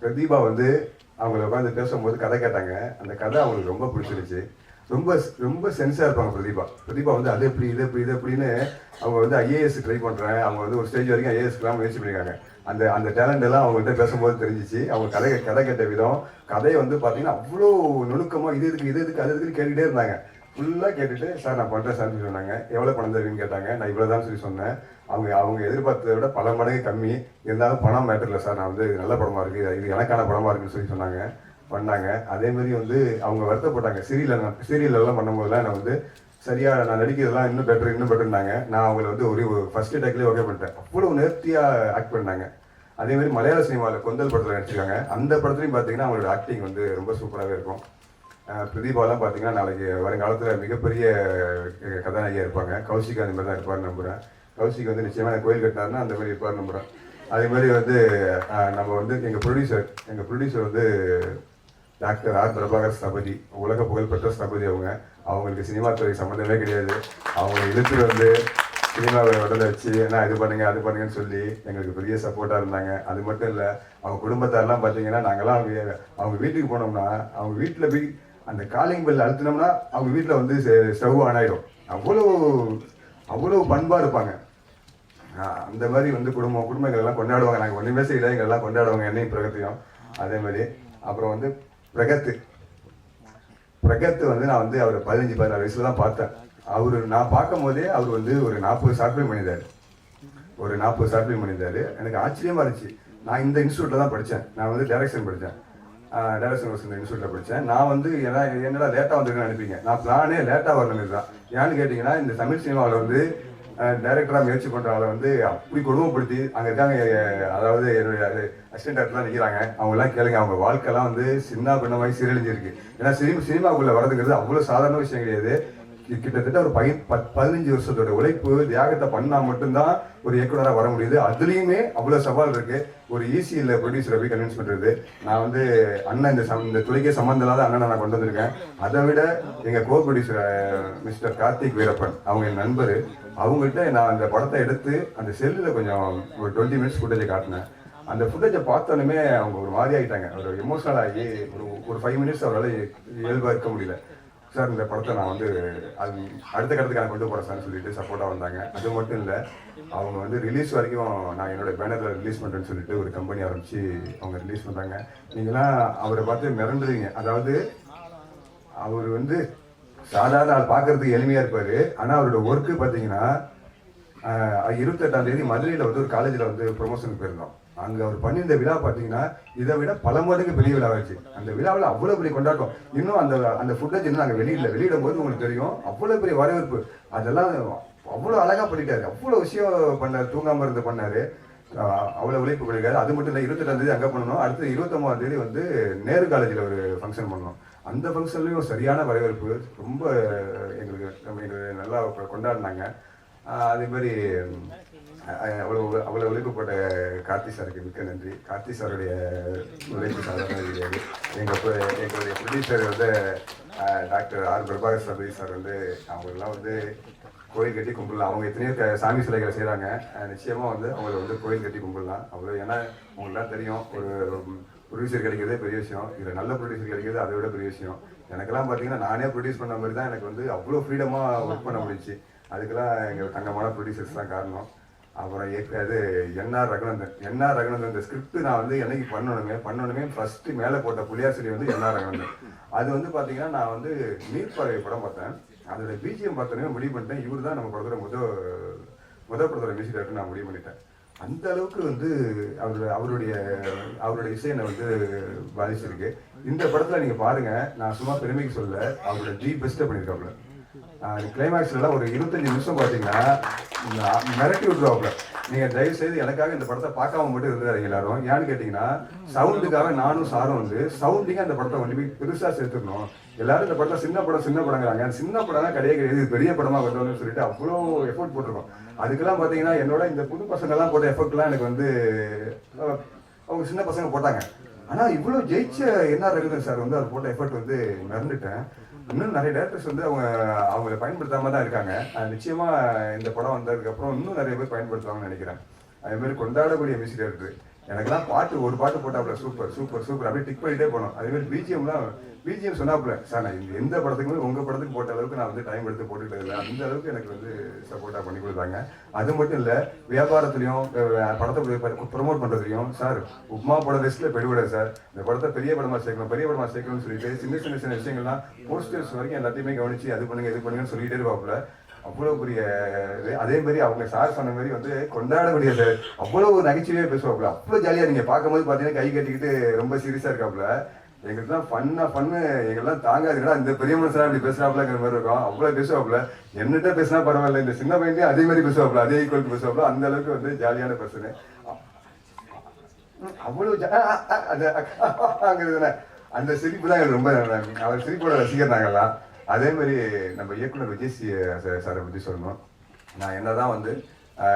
பிரதீபா வந்து அவங்கள உட்காந்து பேசும்போது கதை கேட்டாங்க. அந்த கதை அவங்களுக்கு ரொம்ப பிடிச்சிருச்சு. ரொம்ப ரொம்ப சென்ஸாக இருப்பாங்க பிரதீபா வந்து அது எப்படி இது எப்படின்னு அவங்க வந்து IAS ட்ரை பண்ணுறேன். அவங்க வந்து ஒரு ஸ்டேஜ் வரைக்கும் IASக்கெலாம் முயற்சி பண்ணியிருக்காங்க. அந்த டேலண்ட் எல்லாம் அவங்கள்ட்ட பேசும்போது தெரிஞ்சிச்சு. அவங்க கதை கேட்ட விதம், கதையை வந்து பார்த்தீங்கன்னா அவ்வளோ நுணுக்கமாக இது எதுக்கு அது எதுக்குன்னு கேட்டுகிட்டே இருந்தாங்க. ஃபுல்லாக கேட்டுட்டு சார் நான் பண்ணுறேன் சார்னு சொல்லி சொன்னாங்க. எவ்வளோ பணம் தருவீங்கன்னு கேட்டாங்க. நான் இவ்வளோ தான் சொல்லி சொன்னேன். அவங்க எதிர்பார்த்ததை விட பல மடங்கு கம்மி. இருந்தாலும் பணம் மேட்டர் இல்லை சார், நான் வந்து நல்ல படமாக இருக்குது, இது எனக்கான படமாக இருக்குன்னு சொல்லி சொன்னாங்க. பண்ணாங்க. அதேமாதிரி வந்து அவங்க வருத்தப்பட்டாங்க. சீரியல்லாம் பண்ணும்போதெல்லாம் நான் வந்து சரியாக நான் நடிக்கிறதெல்லாம் இன்னும் பெட்டர்னாங்க. நான் அவங்கள வந்து ஒரு ஃபர்ஸ்ட் டேக்லேயே ஓகே பண்ணிட்டேன். அவ்வளோ நேர்த்தியாக ஆக்ட் பண்ணாங்க. அதேமாதிரி மலையாள சினிமாவில் கொந்தல் படத்தில் நடிச்சிருக்காங்க. அந்த படத்துலையும் பார்த்தீங்கன்னா அவங்களோட ஆக்டிங் வந்து ரொம்ப சூப்பராகவே இருக்கும். பிரதீபாலாம் பார்த்தீங்கன்னா நாளைக்கு வருங்காலத்தில் மிகப்பெரிய கதாநாயகியாக இருப்பாங்க. கௌசிக் அந்த மாதிரி தான் இருப்பார்னு நம்புகிறேன். கௌசிக் வந்து நிச்சயமாக கோயில் கட்டினாருன்னா அந்த மாதிரி இருப்பார்னு நம்புகிறேன். அதே மாதிரி வந்து நம்ம வந்து எங்கள் ப்ரொடியூசர் வந்து டாக்டர் ஆர் பிரபாகர் ஸ்தபதி, உலக புகழ்பெற்ற ஸ்தபதி. அவங்களுக்கு சினிமா துறை சம்மந்தமே கிடையாது. அவங்க இழுத்துட்டு வந்து சினிமாவை உடலை வச்சு ஏன்னா இது பண்ணுங்க அது பண்ணுங்கன்னு சொல்லி எங்களுக்கு பெரிய சப்போர்ட்டாக இருந்தாங்க. அது மட்டும் இல்லை, அவங்க குடும்பத்தாரெல்லாம் பார்த்தீங்கன்னா நாங்கள்லாம் அவங்க வீட்டுக்கு போனோம்னா அவங்க வீட்டில் போய் அந்த காலிங் பெல் அழுத்தினோம்னா அவங்க வீட்டில் வந்து ஸ்டவ் ஆன் ஆகிடும். அவ்வளோ பண்பாக இருப்பாங்க. அந்த மாதிரி வந்து குடும்பங்கள் எல்லாம் கொண்டாடுவாங்க. நாங்கள் ஒன்றுமே செய்யல, எங்களெல்லாம் கொண்டாடுவாங்க என்னையும் பிரகத்தையும். அதே மாதிரி அப்புறம் வந்து பிரகத் வந்து நான் வந்து அவர் 15-16 வயசுல தான் பார்த்தேன். நான் பார்க்கும் போதே அவர் வந்து ஒரு 40 ஷார்ட் ஃபிலிம் பண்ணியிருந்தாரு. எனக்கு ஆச்சரியமா இருந்துச்சு. நான் இந்த இன்ஸ்டியூட்ல தான் படித்தேன். நான் வந்து டைரக்ஷன் படித்தேன். டைரக்ஷன் கோர்ஸ் இந்த இன்ஸ்டியூட்ல படித்தேன். நான் வந்து என்னடா லேட்டாக வந்துருக்குன்னு நினைப்பீங்க. நான் பிளானே லேட்டாக வரணும் தான். ஏன்னு கேட்டிங்கன்னா இந்த தமிழ் சினிமாவில் வந்து டைரக்டராக முயற்சி பண்ணுற ஆளை வந்து அப்படி கொடுமைப்படுத்தி அங்கே இருக்காங்க. அதாவது என்னுடைய அசிஸ்டன்ட் டேரக்டர்லாம் நிற்கிறாங்க. அவங்கெல்லாம் கேளுங்க, அவங்க வாழ்க்கைலாம் வந்து சின்ன பின்னமாகி சீரழிஞ்சிருக்கு. ஏன்னா சினிமாவுக்குள்ளே வரதுங்கிறது அவ்வளோ சாதாரண விஷயம் கிடையாது. கிட்டத்தட்ட ஒரு 15 வருஷத்தோட உழைப்பு தியாகத்தை பண்ணா மட்டும்தான் ஒரு இயக்குனராக வர முடியுது. அதுலேயுமே அவ்வளோ சவால் இருக்கு. ஒரு ஈஸி இல்லை ப்ரொடியூசரை போய் கன்வின்ஸ் பண்ணுறது. நான் வந்து அண்ணன் இந்த துறைக்கே சம்மந்தம் இல்லாத அண்ணனை நான் கொண்டு வந்திருக்கேன். அதை விட எங்கள் கோ ப்ரொடியூசர் மிஸ்டர் கார்த்திக் வீரப்பன், அவங்க என் நண்பர். அவங்கள்ட்ட நான் அந்த படத்தை எடுத்து அந்த செல்லில் கொஞ்சம் ஒரு 20 மினிட்ஸ் ஃபுட்டேஜை காட்டினேன். அந்த ஃபுட்டேஜை பார்த்தோன்னே அவங்க ஒரு மாதிரி ஆகிட்டாங்க. ஒரு எமோஷனல் ஆகி ஒரு 5 மினிட்ஸ் அவரால் இயல்பாக இருக்க முடியல. சார் இந்த படத்தை நான் வந்து அது அடுத்த கட்டத்துக்கு நான் கொண்டு போகிறேன் சார்னு சொல்லிட்டு சப்போர்ட்டாக வந்தாங்க. அது மட்டும் இல்லை, அவங்க வந்து ரிலீஸ் வரைக்கும் நான் என்னோட பேனரில் ரிலீஸ் பண்ணுறேன்னு சொல்லிட்டு ஒரு கம்பெனி ஆரம்பித்து அவங்க ரிலீஸ் பண்ணுறாங்க. நீங்களாம் அவரை பார்த்து மிரண்டுறீங்க. அதாவது அவர் வந்து சாதாரண ஆள் பார்க்கறதுக்கு எளிமையாக இருப்பார். ஆனால் அவரோட ஒர்க்கு பார்த்தீங்கன்னா 28ஆம் தேதி மதுரையில் வந்து ஒரு காலேஜில் வந்து ப்ரொமோஷனுக்கு போயிருந்தோம். அங்கே அவர் பண்ணியிருந்த விழா பார்த்தீங்கன்னா இதை விட பல மடங்கு பெரிய விழாவாச்சு. அந்த விழாவில் அவ்வளோ பெரிய கொண்டாட்டம். இன்னும் அந்த ஃபுட்டேஜ் இன்னும் நாங்கள் வெளியிடும் போது உங்களுக்கு தெரியும் அவ்வளோ பெரிய வரவேற்பு. அதெல்லாம் அவ்வளோ அழகாக பண்ணிட்டாரு. அவ்வளோ விஷயம் பண்ணார். தூங்காமல் இருந்து பண்ணார். அவ்வளோ உழைப்பு பண்ணியிருக்காரு. அது மட்டும் இல்லை, 28ஆம் தேதி அங்கே பண்ணணும். அடுத்து 29ஆம் தேதி வந்து நேரு காலேஜில் ஒரு ஃபங்க்ஷன் பண்ணோம். அந்த ஃபங்க்ஷன்லேயும் சரியான வரவேற்பு. ரொம்ப எங்களுக்கு நல்லா கொண்டாடினாங்க. அதே மாதிரி அவ்வளோ உழைப்பு போட்ட கார்த்தி சாருக்கு மிக்க நன்றி. கார்த்தி சாருடைய உழைப்பு சாதாரண கிடையாது. எங்களுடைய ப்ரொடியூசர் வந்து டாக்டர் ஆர் பிரபாகர் சார் வந்து அவங்களெல்லாம் வந்து கோயில் கட்டி கும்பிடலாம். அவங்க எத்தனையோ சாமி சிலைகளை செய்கிறாங்க. நிச்சயமாக வந்து அவங்கள வந்து கோயில் கட்டி கும்பிடலாம். அவ்வளோ ஏன்னா உங்களுக்குலாம் தெரியும், ஒரு ப்ரொடியூசர் கிடைக்கிறதே பெரிய விஷயம். இதில் நல்ல ப்ரொடியூசர் கிடைக்கிறது அதை விட பெரிய விஷயம். எனக்கெல்லாம் பார்த்தீங்கன்னா நானே ப்ரொடியூஸ் பண்ண மாதிரி தான் எனக்கு வந்து அவ்வளோ ஃப்ரீடமாக ஒர்க் பண்ண முடிச்சு. அதுக்கெல்லாம் எங்கள் தங்கமான ப்ரொடியூசர்ஸ் தான் காரணம். அப்புறம் அது என்ஆர் ரகுநந்தன் இந்த ஸ்கிரிப்ட் நான் வந்து என்னைக்கு பண்ணணுமே ஃபர்ஸ்ட் மேலே போட்ட புலியார் செடி வந்து என்ஆர் ரகுநந்தன். அது வந்து பார்த்தீங்கன்னா நான் வந்து நீர்ப்பறவை படம் பார்த்தேன். அதோட பிஜிஎம் பார்த்தோன்னே முடிவு பண்ணிட்டேன், இவர் தான் நம்ம படத்தோட முதல் படத்தோட மியூசிக் டைரக்டர் நான் முடிவு பண்ணிட்டேன். அந்த அளவுக்கு வந்து அவருடைய இசை என்னை வந்து பாதிச்சிருக்கு. இந்த படத்தில் நீங்கள் பாருங்கள், நான் சும்மா பெருமைக்கு சொல்ல, அவரோட பெஸ்ட்டை பண்ணியிருக்காப்புல. கிளைமேக்ஸ்லாம் ஒரு 25 நிமிஷம் பார்த்தீங்கன்னா மிரட்டி விட்டுருவாப்புல. நீங்கள் தயவு செய்து எனக்காக இந்த படத்தை பார்க்காம மட்டும் இருந்தாரு எல்லாரும். ஏன்னு கேட்டிங்கன்னா சவுண்டுக்காக நானும் சாரும் வந்து சவுண்டிங்காக அந்த படத்தை கொண்டு போய் பெருசாக சேர்த்துக்கணும். எல்லாரும் இந்த படத்தில் சின்ன படங்கிறாங்க. சின்ன படம்லாம் கிடையாது, பெரிய படமாக வரணும்னு சொல்லிட்டு அவ்வளோ எஃபோர்ட் போட்டிருக்கோம். அதுக்கெல்லாம் பார்த்தீங்கன்னா என்னோட இந்த புது பசங்கள்லாம் போட்ட எஃபோர்ட்லாம் எனக்கு வந்து அவங்க சின்ன பசங்க போட்டாங்க. ஆனால் இவ்வளோ ஜெயிச்ச என்ஆர் ரகுநந்தன் சார் வந்து அவர் போட்ட எஃபோர்ட் வந்து மறந்துட்டேன். இன்னும் நிறைய டேரக்டர்ஸ் வந்து அவங்கள பயன்படுத்தாம தான் இருக்காங்க. நிச்சயமா இந்த படம் வந்ததுக்கப்புறம் இன்னும் நிறைய பேர் பயன்படுத்துவாங்கன்னு நினைக்கிறேன். அதே மாதிரி கொண்டாடக்கூடிய மியூசிக் டைரக்டர். எனக்கெல்லாம் ஒரு பாட்டு போட்டாப்புல சூப்பர் அப்படியே டிக் பண்ணிட்டே போனோம். அதே மாதிரி பிஜிஎம் சொன்னாப்புல, சார் நான் எந்த படத்துக்குமே உங்கள் படத்துக்கு போட்ட அளவுக்கு நான் வந்து டைம் எடுத்து போட்டுக்கிட்டு இல்லை. அந்த அளவுக்கு எனக்கு வந்து சப்போர்ட்டாக பண்ணி கொடுத்தாங்க. அது மட்டும் இல்லை, வியாபாரத்துலையும் படத்தை ப்ரொமோட் பண்ணுறதுலையும் சார் உப்மா படம் லிஸ்ட்டில் பெருவிடாது சார், இந்த படத்தை பெரிய படமாக சேர்க்கணும்னு சொல்லிட்டு சின்ன விஷயங்கள்லாம் போஸ்டர்ஸ் வரைக்கும் எல்லாத்தையுமே கவனிச்சு அது பண்ணுங்கன்னு சொல்லிகிட்டே இருப்பாப்புல. அவ்வளோ பெரிய இது. அதே மாதிரி அவங்க சார் சொன்ன மாதிரி வந்து கொண்டாடக்கூடிய அவ்வளோ நகைச்சுவையாக பேசுவாப்புல. அவ்வளோ ஜாலியாக நீங்கள் பார்க்கும்போது பார்த்தீங்கன்னா கை கட்டிக்கிட்டு ரொம்ப சீரியஸாக இருக்காப்புல. எங்களுக்குலாம் ஃபன்னு எங்கெல்லாம் தாங்காதுன்னா இந்த பெரிய மனுஷனா இப்படி பேசுறாப்புலங்கிற மாதிரி இருக்கும். அவ்வளோ பேசுவாப்புல. என்னட்ட பேசினா பரவாயில்ல, இந்த சின்ன பையன்லேயும் அதே மாதிரி பேசுவாப்புல, அதே ஈக்குவலுக்கு பேசுவாப்புல. அந்த அளவுக்கு வந்து ஜாலியான பர்சனு. அவ்வளோ அங்கே அந்த சிரிப்பு தான் எங்களுக்கு ரொம்ப, அவர் சிரிப்போட ரசிகர் நாங்கள்லாம். அதே மாதிரி நம்ம இயக்குனர் விஜய் சாரை பற்றி சொல்லணும். நான் என்னதான் வந்து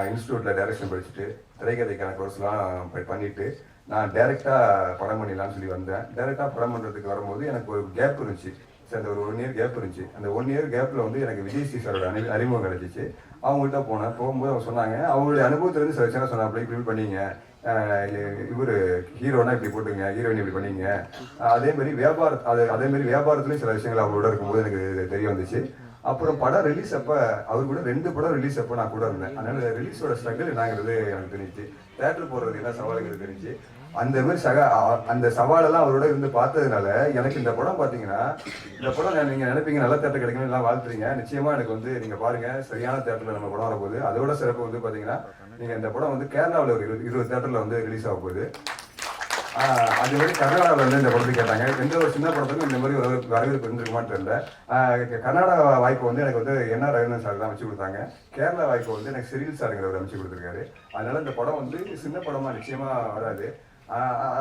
இன்ஸ்டியூட்டில் டைரக்ஷன் படிச்சுட்டு திரைக்கதைக்கான கோர்ஸ்லாம் பண்ணிட்டு நான் டைரெக்டாக படம் பண்ணிடலான்னு சொல்லி வந்தேன். டைரெக்டாக படம் பண்ணுறதுக்கு வரும்போது எனக்கு ஒரு கேப் இருந்துச்சு. சரி, அந்த ஒரு 1 இயர் கேப் இருந்துச்சு. அந்த 1 இயர் கேப்பில் வந்து எனக்கு விஜய் சாரோட அறிமுகம் கிடைச்சிச்சு. அவங்கள்ட்ட போகும்போது அவங்க சொன்னாங்க, அவங்களுடைய அனுபவத்திலேருந்து சில விஷயம் சொன்னாங்க, இப்படி பண்ணீங்க, இவர் ஹீரோனா இப்படி போட்டுங்க, ஹீரோயின் இப்படி பண்ணீங்க. அதே மாதிரி வியாபாரத்துலேயும் சில விஷயங்கள் அவங்களோட இருக்கும்போது எனக்கு தெரிய வந்துச்சு. அப்புறம் படம் ரிலீஸ் அப்போ அவர் கூட 2 படம் ரிலீஸ் அப்போ நான் கூட இருந்தேன். அதனால ரிலீஸோட ஸ்ட்ரகிள் என்னங்கிறது எனக்கு தெரிஞ்சு, தேட்டர் போடுறது என்ன சவால்கள் தெரிஞ்சு. அந்த மாதிரி அந்த சவாலெல்லாம் அவரோட இருந்து பார்த்ததுனால எனக்கு இந்த படம் பார்த்தீங்கன்னா, இந்த படம் நீங்கள் நினைப்பீங்க நல்ல தேட்டர் கிடைக்கணும் எல்லாம் வாழ்த்துறீங்க. நிச்சயமாக எனக்கு வந்து நீங்கள் பாருங்கள், சரியான தேட்டரில் நம்ம படம் வரப்போகுது. அதோட சிறப்பு வந்து பார்த்தீங்கன்னா, நீங்கள் இந்த படம் வந்து கேரளாவில் ஒரு 20 தேட்டரில் வந்து ரிலீஸ் ஆக போகுது. அது மாதிரி கர்நாடகாவில் வந்து இந்த படத்துக்கு கேட்டாங்க. எந்த ஒரு சின்ன படத்துக்கும் இந்த மாதிரி வரவேற்பு இருந்திருக்குமான்னு தெரியல. கர்நாடகா வாய்ப்பு வந்து எனக்கு வந்து என்ன ரவிநன் சார் தான் வச்சு கொடுத்தாங்க. கேரளா வாய்ப்பு வந்து எனக்கு சிறில் சாருங்கிறவர் அமைச்சு கொடுத்துருக்காரு. அதனால இந்த படம் வந்து சின்ன படமாக நிச்சயமாக வராது.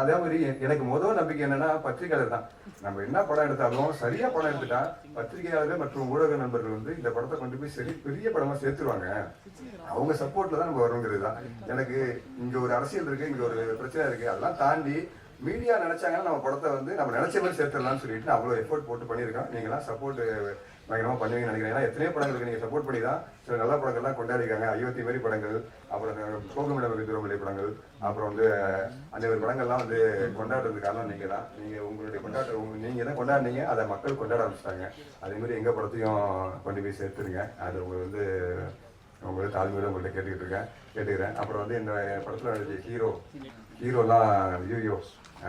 அதே மாதிரி எனக்கு முதல் நம்பிக்கை என்னன்னா, பத்திரிகையாளர் தான். நம்ம என்ன படம் எடுத்தாலும் சரியா படம் எடுத்துட்டா பத்திரிகையாளர்கள் மற்றும் ஊடக நண்பர்கள் வந்து இந்த படத்தை கொண்டு போய் சரி பெரிய படமா சேர்த்துருவாங்க. அவங்க சப்போர்ட்ல தான் நம்ம வருங்கிறது தான். எனக்கு இங்க ஒரு அரசியல் இருக்கு, இங்க ஒரு பிரச்சனை இருக்கு, அதெல்லாம் தாண்டி மீடியா நினைச்சாங்கன்னா நம்ம படத்தை வந்து நம்ம நினைச்ச மாதிரி சேர்த்துடலாம்னு சொல்லிட்டு நான் அவ்வளோ எஃபோர்ட் போட்டு பண்ணியிருக்கேன். நீங்களாம் சப்போர்ட் பயங்கரமாக பண்ணுவீங்கன்னு நினைக்கிறேன். ஏன்னா எத்தனையோ படங்களுக்கு நீங்கள் சப்போர்ட் பண்ணி தான் சில நல்ல படங்கள்லாம் கொண்டாடிருக்காங்க. அயோத்தி மாதிரி படங்கள், அப்புறம் கோகுமிடம் திருமலை படங்கள், அப்புறம் வந்து அந்த ஒரு படங்கள்லாம் வந்து கொண்டாடுறதுக்கு காரணம் நீங்கள் தான். நீங்கள் உங்களுடைய நீங்கள் தான் கொண்டாடினீங்க, அதை மக்கள் கொண்டாட ஆரம்பிச்சிட்டாங்க. அதேமாதிரி எங்கள் படத்தையும் கொண்டு போய் சேர்த்துருங்க. அது உங்களுக்கு வந்து உங்களுக்கு தாழ்மையோட உங்கள்கிட்ட கேட்டுக்கிறேன். அப்புறம் வந்து இந்த படத்தில் நடிச்ச ஹீரோலாம் ஐயோ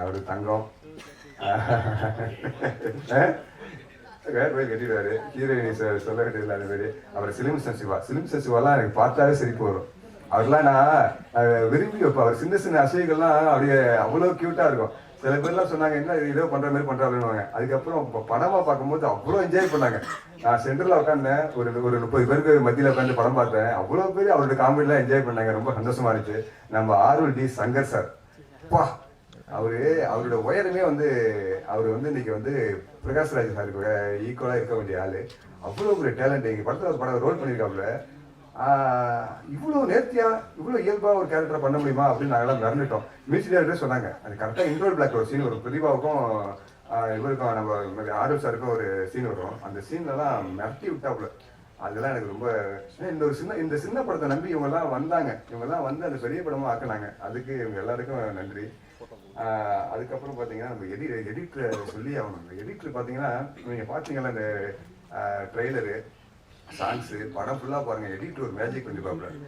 அவரு தங்கம் வேறு போய் கட்டிடுவாரு. ஹீரோயினி சொல்ல கட்டிடல. அது மாதிரி அவர் சிலிம்சன் சிவாலாம் எனக்கு பார்த்தாவே சிரிப்பு வரும். அவர்லாம் நான் விரும்பி வைப்பேன். அவர் சின்ன சின்ன அசைகள்லாம் அப்படியே அவ்வளோ க்யூட்டாக இருக்கும். சில பேர்லாம் சொன்னாங்க என்ன இதோ பண்ணுற மாதிரி பண்ணுறாருன்னு. அதுக்கப்புறம் இப்போ படமாக பார்க்கும்போது அவ்வளோ என்ஜாய் பண்ணாங்க. நான் சென்டரில் உட்காந்தேன், ஒரு 30 பேருக்கு மத்தியில் உட்காந்து படம் பார்த்தேன். அவ்வளோ பேர் அவரோட காமெடிலாம் என்ஜாய் பண்ணாங்க. ரொம்ப சந்தோஷமா இருந்துச்சு. நம்ம ஆர்வல் டி சங்கர் சார், பா அவரோட உயரமே வந்து அவர் வந்து இன்னைக்கு வந்து பிரகாஷ்ராஜ் சாருக்கு ஈக்குவலாக இருக்க வேண்டிய ஆள். அவ்வளோ ஒரு டேலண்ட். எங்கள் படத்தில் படம் ரோல் பண்ணியிருக்காப்புல. இவ்வளோ நேர்த்தியா இவ்வளோ இயல்பாக ஒரு கேரக்டரை பண்ண முடியுமா அப்படின்னு நாங்களாம் மறந்துட்டோம். மியூசிக் டைரக்டர் சொன்னாங்க. அது கரெக்டாக இன்ட்ரோல் பிளாக் ஒரு சீன் வரும். பிரதிபாவுக்கும் இவருக்கும் நம்ம ஆர்வல் சாருக்கும் ஒரு சீன் வரும். அந்த சீன்லலாம் மிரட்டி விட்டாப்புல. அதெல்லாம் எனக்கு ரொம்ப இந்த சின்ன படத்தை நம்பி இவங்கெல்லாம் வந்தாங்க. இவங்கெல்லாம் வந்து அந்த பெரிய படமாக ஆக்கினாங்க. அதுக்கு இவங்க எல்லாருக்கும் நன்றி. அதுக்கப்புறம் பார்த்தீங்கன்னா நம்ம எடிட்டரை சொல்லி ஆகணும். இந்த எடிட்டர் பார்த்தீங்கன்னா நீங்கள் பார்த்தீங்களா இந்த ட்ரெய்லரு சாங்ஸு படம் ஃபுல்லாக பாருங்கள். எடிட்டர் ஒரு மேஜிக் பண்ணி பார்ப்பேன்.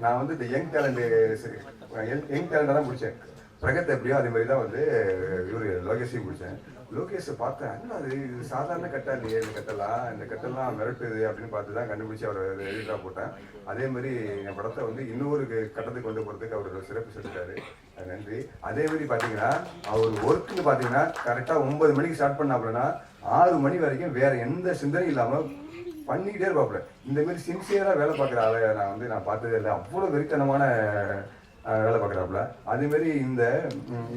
நான் வந்து இந்த யங் டேலண்டாக தான் முடித்தேன். பிரகத் எப்படியோ அதே மாதிரி தான் வந்து இவர் லோகேஷையும் முடித்தேன். லோகேஷை பார்த்தேன், அது இது சாதாரண கட்டா இல்லையே, இந்த கட்டெல்லாம் மிரட்டுது அப்படின்னு பார்த்து தான் கண்டுபிடிச்சி அவர் எடிட்டராக போட்டேன். அதே மாதிரி என் படத்தை வந்து இன்னொரு கட்டத்துக்கு கொண்டு போகிறதுக்கு அவர் சிறப்பு செஞ்சுட்டாரு. நன்றி. அதே மாதிரி பார்த்தீங்கன்னா அவர் ஒர்க்குன்னு பார்த்தீங்கன்னா கரெக்டாக 9 மணிக்கு ஸ்டார்ட் பண்ணாப்புலன்னா 6 மணி வரைக்கும் வேற எந்த சிந்தனையும் இல்லாமல் பண்ணிக்கிட்டே இருப்பாப்புல. இந்த மாதிரி சின்சியராக வேலை பார்க்குற ஆளை நான் பார்த்ததே இல்லை. அவ்வளோ வெறித்தனமான வேலை பார்க்குறாப்புல. அதேமாரி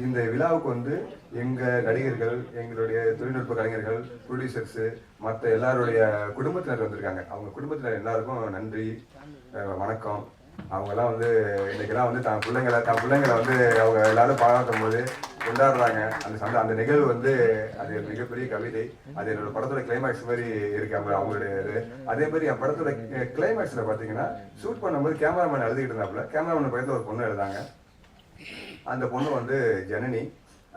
இந்த விழாவுக்கு வந்து எங்கள் நடிகர்கள், எங்களுடைய தொழில்நுட்ப கலைஞர்கள், ப்ரொடியூசர்ஸு, மற்ற எல்லாருடைய குடும்பத்தினர் வந்திருக்காங்க. அவங்க குடும்பத்தினர் எல்லாருக்கும் நன்றி, வணக்கம். அவங்கெல்லாம் வந்து இன்னைக்கெல்லாம் வந்து தான் பிள்ளைங்களை வந்து அவங்க எல்லாரும் பாராட்டும் போது கொண்டாடுறாங்க. அந்த நிகழ்வு வந்து அது மிகப்பெரிய கவிதை. அது என்னோட படத்தோட கிளைமேக்ஸ் மாதிரி இருக்காங்க அவங்களுடைய இது. அதே மாதிரி என் படத்தோட கிளைமேக்ஸ்ல பார்த்தீங்கன்னா ஷூட் பண்ணும்போது கேமராமேன் எழுதிக்கிட்டு இருந்தாப்புல. கேமராமேன் பக்கத்தில் ஒரு பொண்ணு எழுதாங்க. அந்த பொண்ணு வந்து ஜனனி.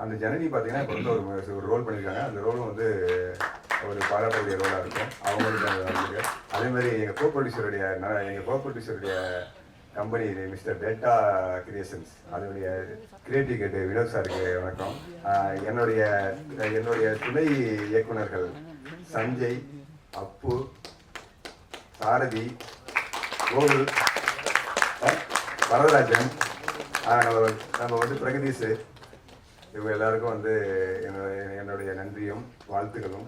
அந்த ஜனனி பார்த்தீங்கன்னா இப்போ வந்து ஒரு ரோல் பண்ணியிருக்காங்க. அந்த ரோலும் வந்து ஒரு பாராட்டக்கூடிய ரோலாக இருக்கும். அவங்களுக்கு அதே மாதிரி எங்கள் கோ ப்ரொடியூசருடைய கம்பெனி மிஸ்டர் டேட்டா கிரியேஷன்ஸ், அதனுடைய கிரியேட்டிவ் கேட்டு வினோத் சாருக்கு வணக்கம். என்னுடைய துணை இயக்குனர்கள் சஞ்சய், அப்பு, சாரதி, கோகுல், வரதராஜன், நம்ம வந்து பிரகதீஷ், இவங்க எல்லாருக்கும் வந்து என்னுடைய நன்றியும் வாழ்த்துக்களும்.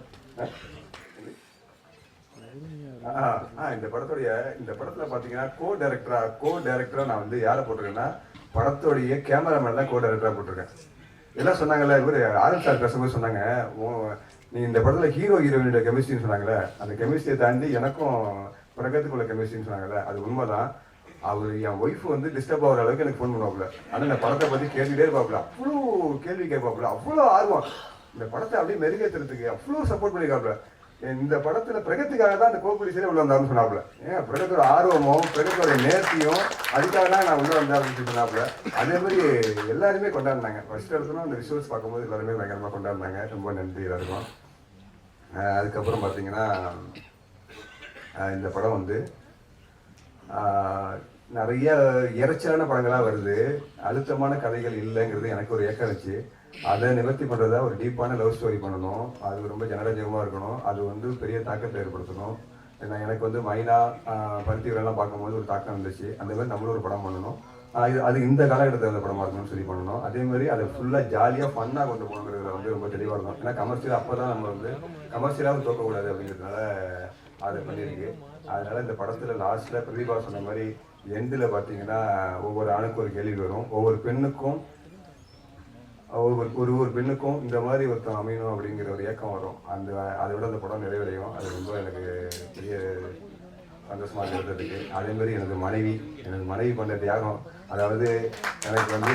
இந்த படத்துல பாத்தீங்கன்னா கோ டைரக்டரா நான் வந்து யாரை போட்டிருக்கேன்னா படத்தோடைய கேமராமேன் தான் கோ டைரக்டரா போட்டிருக்கேன். எல்லாம் சொன்னாங்கல்ல, இவரு ஆர்எம் சார் பேசும்போது சொன்னாங்க, நீ இந்த படத்துல ஹீரோயினோட கெமிஸ்ட்ரின்னு சொன்னாங்கல்ல, அந்த கெமிஸ்ட்ரியை தாண்டி எனக்கும் பிரகத்துக்குள்ள கெமிஸ்ட்ரின்னு சொன்னாங்கல்ல, அது உண்மைதான். அவர் என் ஒய்ஃப் வந்து டிஸ்டர்ப் ஆகிற அளவுக்கு எனக்கு ஃபோன் பண்ணுவாப்புல. ஆனால் இந்த படத்தை பற்றி கேட்டுக்கிட்டே இருப்பாப்புல. அவ்வளோ கேள்வி கேட்பாப்புல, அவ்வளோ ஆர்வம். இந்த படத்தை அப்படியே மெருகேற்றுறதுக்கு அவ்வளோ சப்போர்ட் பண்ணியிருக்காப்புல. இந்த படத்தில் பிரகத்துக்காக தான் அந்த கோபுரிசரே உள்ள வந்தாருன்னு சொன்னாப்புல. ஏன் பிரகத்தோட ஆர்வமும் பிரகத்தோட நேர்த்தியும் அதுக்காக தான் நான் உள்ள வந்தாருன்னு சொன்னாப்புல. அதே மாதிரி எல்லாருமே கொண்டாடினாங்க. ஃபர்ஸ்ட் இடத்துல அந்த விஷுவல்ஸ் பார்க்கும்போது எல்லாருமே பயங்கரமாக கொண்டாடினாங்க. ரொம்ப நன்றி எல்லாருக்கும். அதுக்கப்புறம் பார்த்தீங்கன்னா இந்த படம் வந்து நிறைய இறைச்சலான படங்களாக வருது, அழுத்தமான கதைகள் இல்லைங்கிறது எனக்கு ஒரு ஏக்கம் இருந்துச்சு. அதை நிவர்த்தி பண்ணுறதா ஒரு டீப்பான லவ் ஸ்டோரி பண்ணணும், அது ரொம்ப ஜனரஞ்சகமாக இருக்கணும், அது வந்து பெரிய தாக்கத்தை ஏற்படுத்தணும். ஏன்னா எனக்கு வந்து மைனா பருத்திவரெல்லாம் பார்க்கும்போது ஒரு தாக்கம் இருந்துச்சு. அந்த மாதிரி நம்மளும் ஒரு படம் பண்ணணும், அது இந்த காலகட்டத்தில் அந்த படமாக இருக்கணும்னு சொல்லி பண்ணணும். அதே மாதிரி அதை ஃபுல்லாக ஜாலியாக ஃபன்னாக கொண்டு போகணுங்கிறதுல வந்து ரொம்ப தெளிவாக இருக்கும். ஏன்னா கமர்ஷியலாக அப்போ தான் நம்ம வந்து கமர்ஷியலாகவும் தோக்கக்கூடாது அப்படிங்கிறதுனால அதை பண்ணியிருக்கு. அதனால இந்த படத்தில் லாஸ்ட்டில் பிரதீபா சொன்ன மாதிரி எண்டில் பார்த்தீங்கன்னா ஒவ்வொரு ஆணுக்கும் ஒரு கேள்வி வரும், ஒவ்வொரு பெண்ணுக்கும் ஒரு பெண்ணுக்கும் இந்த மாதிரி ஒருத்தன் அமையணும் அப்படிங்கிற ஒரு ஏக்கம் வரும். அதை விட அந்த படம் நிறைவடையும். அது ரொம்ப எனக்கு பெரிய சந்தோஷமாக இருக்கிறதுக்கு. அதே மாதிரி எனது மனைவி பண்ண தியாகம், அதாவது எனக்கு வந்து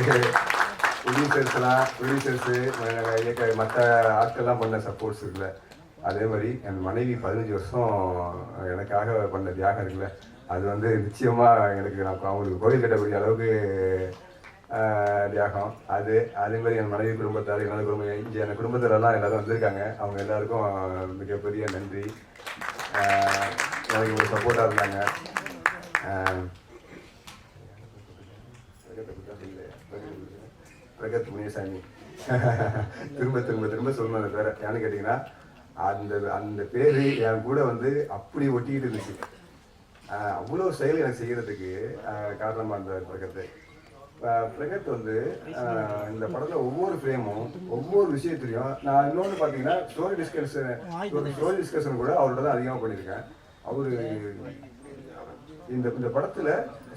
ப்ரொடியூசர்ஸு மற்ற ஆட்கள்லாம் பண்ண சப்போர்ட்ஸ் இருக்குல்ல, அதே மாதிரி என் மனைவி 15 வருஷம் எனக்காக பண்ண தியாகம் இருக்குல்ல, அது வந்து நிச்சயமாக எனக்கு நான் அவங்களுக்கு கோயில் கட்டக்கூடிய அளவுக்கு தியாகம். அதே மாதிரி என் மனைவி குடும்பத்தார், என்னோட குடும்பம், இங்கே என் குடும்பத்திலலாம் எல்லோரும் வந்திருக்காங்க. அவங்க எல்லாருக்கும் மிகப்பெரிய நன்றி. எனக்கு ஒரு சப்போர்ட்டாக இருந்தாங்க. பிரகத் முனியசாமி திரும்ப திரும்ப திரும்ப சொல்லணும் அந்த பேரை. ஏன்னு கேட்டிங்கன்னா அந்த பேர் என் கூட வந்து அப்படி ஒட்டிக்கிட்டு இருந்துச்சு. அவ்வளோ செயல் எனக்கு செய்கிறதுக்கு காரணமாக இருந்தார் பிரகத் வந்து இந்த படத்தில் ஒவ்வொரு ஃப்ரேமும் ஒவ்வொரு விஷயத்துலையும் நான் இன்னொன்று பார்த்தீங்கன்னா ஸ்டோரி டிஸ்கஷன் கூட அவரோட தான் அதிகமாக பண்ணியிருக்கேன். அவரு இந்த படத்தில்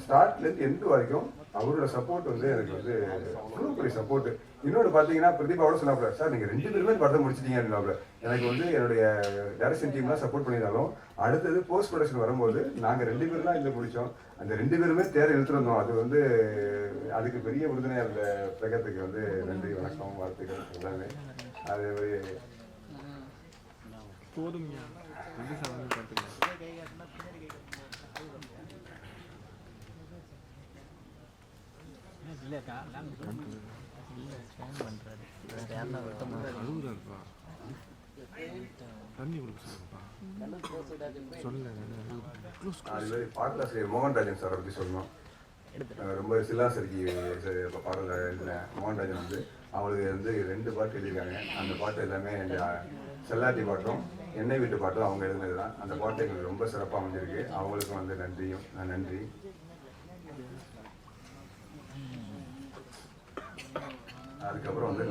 ஸ்டார்ட்லேருந்து எண்டு வரைக்கும் அவரோட சப்போர்ட் வந்து எனக்கு வந்து அவ்வளோ பெரிய சப்போர்ட்டு. இன்னொன்று பார்த்தீங்கன்னா பிரதீபாவோட சொன்னாப்புல, சார் நீங்கள் 2 பேருமே படத்தை முடிச்சிட்டீங்க அப்படின்னாப்புல. எனக்கு வந்து என்னுடைய டைரக்ஷன் டீம்லாம் சப்போர்ட் பண்ணியிருந்தாலும் அடுத்தது போஸ்ட் ப்ரொடக்ஷன் வரும்போது நாங்கள் 2 பேரும் தான் இதில் முடித்தோம். அந்த 2 பேருமே தேரை இழுத்துருந்தோம். அது வந்து அதுக்கு பெரிய உறுதுணையாக இருந்த பிரகத்துக்கு வந்து நன்றி, வணக்கம், வாழ்த்துக்கள் எல்லாமே. அதே மாதிரி பாடலாசிரியர் மோகன்ராஜன் சார் பற்றி சொல்லணும். ரொம்ப சில்லாசரிக்கு பாடல எழுதின மோகன்ராஜன் வந்து அவங்களுக்கு வந்து 2 பாட்டு எழுதியிருக்காங்க. அந்த பாட்டு எல்லாமே இந்த செல்லாட்டி பாட்டும் எண்ணெய் வீட்டு பாட்டும் அவங்க எழுதினது தான். அந்த பாட்டு எங்களுக்கு ரொம்ப சிறப்பாக அமைஞ்சிருக்கு. அவங்களுக்கும் வந்து நன்றி. அதுக்கப்புறம் வந்து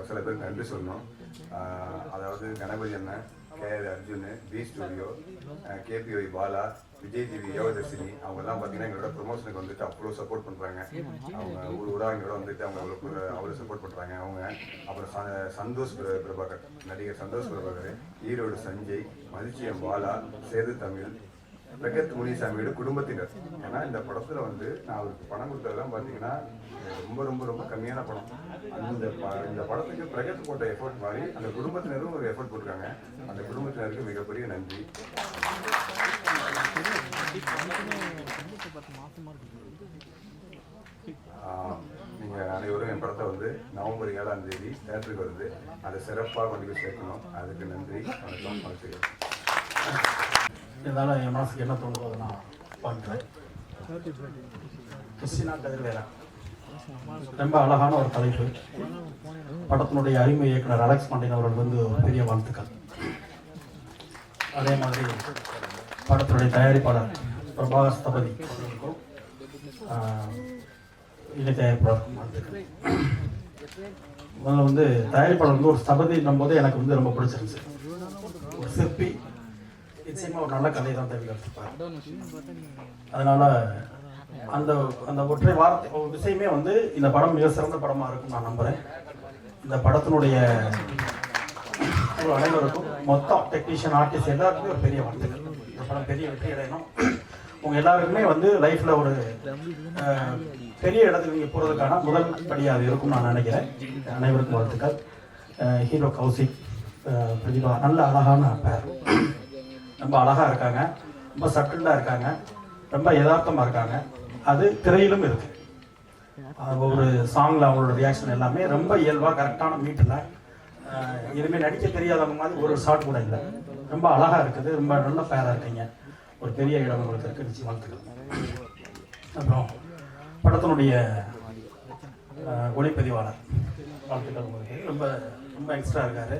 சில பேருக்கு நன்றி சொல்லணும். அதாவது கணபதி அண்ணன், KR Arjun, B studio, KPY Bala, Vijay TV Yogadharshini, அவங்கெல்லாம் பார்த்தீங்கன்னா எங்களோட ப்ரொமோஷனுக்கு வந்துட்டு அவ்வளோ சப்போர்ட் பண்ணுறாங்க. அவங்க ஊராக எங்களோட வந்துட்டு அவங்க அவ்வளோ சப்போர்ட் பண்ணுறாங்க. அவங்க அப்புறம் சந்தோஷ் பிரபாகர், நடிகர் சந்தோஷ் பிரபாகர், ஈரோடு சஞ்சய், மதிச்சியம் பாலா, சேது தமிழ், பிரகத் முனிசாமியோட குடும்பத்தினர். ஏன்னா இந்த படத்தில் வந்து நான் அவருக்கு பணம் கொடுத்ததெல்லாம் பார்த்தீங்கன்னா ரொம்ப ரொம்ப ரொம்ப கம்மியான பணம். இந்த படத்துக்கு பிரகத் போட்ட எஃபர்ட் மாதிரி அந்த குடும்பத்தினரும் ஒரு எஃபர்ட் போட்டிருக்காங்க. அந்த குடும்பத்தினருக்கு மிகப்பெரிய நன்றி. நீங்கள் அனைவரும் என் படத்தை வந்து நவம்பர் 7ஆம் தேதி தேட்டருக்கு வருது. அதை சிறப்பாக கொண்டு போய் சேர்க்கணும். அதுக்கு நன்றி, வணக்கம், வாழ்த்துக்கள். இதனால் என் மனசுக்கு என்ன தோணுதோ அதை நான் பண்ணுறேன். கிறிஸ்டினா கதிர்வேலா ரொம்ப அழகான ஒரு தலைப்பு. படத்தினுடைய அறிமுக இயக்குனர் அலெக்ஸ் பாண்டியன் அவர்கள் வந்து ஒரு பெரிய வாழ்த்துக்கள். அதே மாதிரி படத்தினுடைய தயாரிப்பாளர் பிரபாகர் ஸ்தபதி அவர்களுக்கும் இணை தயாரிப்பாளருக்கும் வாழ்த்துக்கள். முதல்ல வந்து தயாரிப்பாளர் வந்து ஒரு ஸ்தபதின்னும் போது எனக்கு வந்து ரொம்ப பிடிச்சிருந்துச்சு. ஒரு சிற்பி நிச்சயமாக ஒரு நல்ல கதை தான் தேர்ந்தெடுத்துப்பார். அதனால அந்த அந்த ஒற்றை வார்த்தை விஷயமே வந்து இந்த படம் மிக சிறந்த படமாக இருக்கும் நான் நம்புகிறேன். இந்த படத்தினுடைய அனைவருக்கும் மொத்தம் டெக்னீஷியன், ஆர்டிஸ்ட் எல்லாருக்குமே ஒரு பெரிய வாழ்த்துக்கள். இந்த படம் பெரிய வெற்றி அடையணும். உங்கள் எல்லாருக்குமே வந்து லைஃப்பில் ஒரு பெரிய இடத்துக்கு நீங்கள் போகிறதுக்கான முதல் படியாக இருக்கும் நான் நினைக்கிறேன். அனைவருக்கும் வாழ்த்துக்கள். ஹீரோ கௌசிக், பிரதிபா நல்ல அழகான பேர், ரொம்ப அழகாக இருக்காங்க, ரொம்ப சட்டில்டாக இருக்காங்க, ரொம்ப யதார்த்தமாக இருக்காங்க. அது திரையிலும் இருக்குது. ஒவ்வொரு சாங்கில் அவங்களோட ரியாக்ஷன் எல்லாமே ரொம்ப இயல்பாக கரெக்டான மீட்டில் எதுவுமே நடிக்க தெரியாதவங்க மாதிரி ஒரு ஷாட் கூட இல்லை. ரொம்ப அழகாக இருக்குது. ரொம்ப நல்ல பேராக இருக்கீங்க. ஒரு பெரிய இடம் உங்களுக்கு இருக்குது. நிச்சயம் வாழ்த்துக்கள். அப்புறம் படத்தினுடைய ஒளிப்பதிவாளர் வாழ்த்துக்கள் உங்களுக்கு. ரொம்ப ரொம்ப எக்ஸ்ட்ரா இருக்காரு.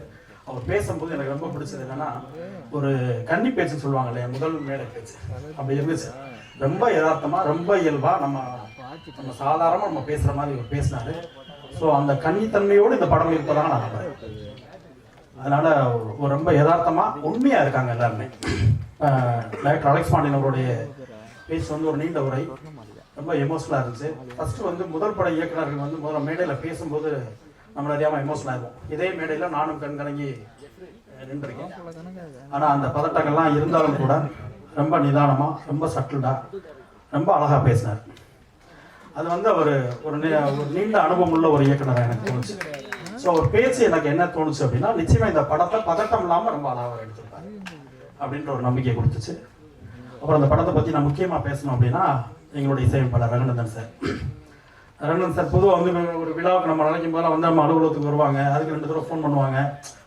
அவர் பேசும்போது எனக்கு ரொம்ப பிடிச்சது என்னன்னா, ஒரு கன்னி பேச்சுன்னு சொல்லுவாங்க இல்லையா, முதல் மேடை பேச்சு அப்படி இருந்துச்சு. ரொம்ப யதார்த்தமா, ரொம்ப இயல்பா, நம்ம சாதாரணமாக நம்ம பேசுகிற மாதிரி அவர் பேசினாரு. ஸோ அந்த கன்னித்தன்மையோடு இந்த படம் இருப்பதாக நான் நம்புறேன். அதனால ஒரு ரொம்ப யதார்த்தமா உண்மையா இருக்காங்க எல்லாருமே. டைரக்டர் அலெக்ஸ் பாண்டியன் அவருடைய பேச்சு வந்து ஒரு நீண்ட உரை, ரொம்ப எமோஷனலாக இருந்துச்சு. ஃபர்ஸ்ட் வந்து முதல் பட இயக்குநர்கள் வந்து முதல்ல மேடையில் பேசும்போது நம்மள அறியாமல் எமோஷனல் ஆகும். இதே மேடையில் நானும் கண்கலங்கி நின்றுருக்கேன். ஆனால் அந்த பதட்டங்கள்லாம் இருந்தாலும் கூட ரொம்ப நிதானமாக, ரொம்ப சட்டில்டாக, ரொம்ப அழகாக பேசினார். அது வந்து அவர் ஒரு நீண்ட அனுபவம் உள்ள ஒரு இயக்குனராக எனக்கு தோணுச்சு. ஸோ ஒரு பேச்சு எனக்கு என்ன தோணுச்சு அப்படின்னா, நிச்சயமாக இந்த படத்தை பதட்டம் இல்லாமல் ரொம்ப அழகாக எடுத்திருப்பார் அப்படின்ற ஒரு நம்பிக்கை கொடுத்துச்சு. அப்புறம் அந்த படத்தை பற்றி நான் முக்கியமாக பேசணும் அப்படின்னா, எங்களுடைய இசையமைப்பாளர் ரகுநந்தன் சார். ரகுநந்தன் சார் பொதுவாக வந்து ஒரு விழாவுக்கு நம்ம நினைக்கும் போதெல்லாம் வந்து நம்ம அலுவலகத்துக்கு வருவாங்க, அதுக்கு 2 தடவை ஃபோன் பண்ணுவாங்க.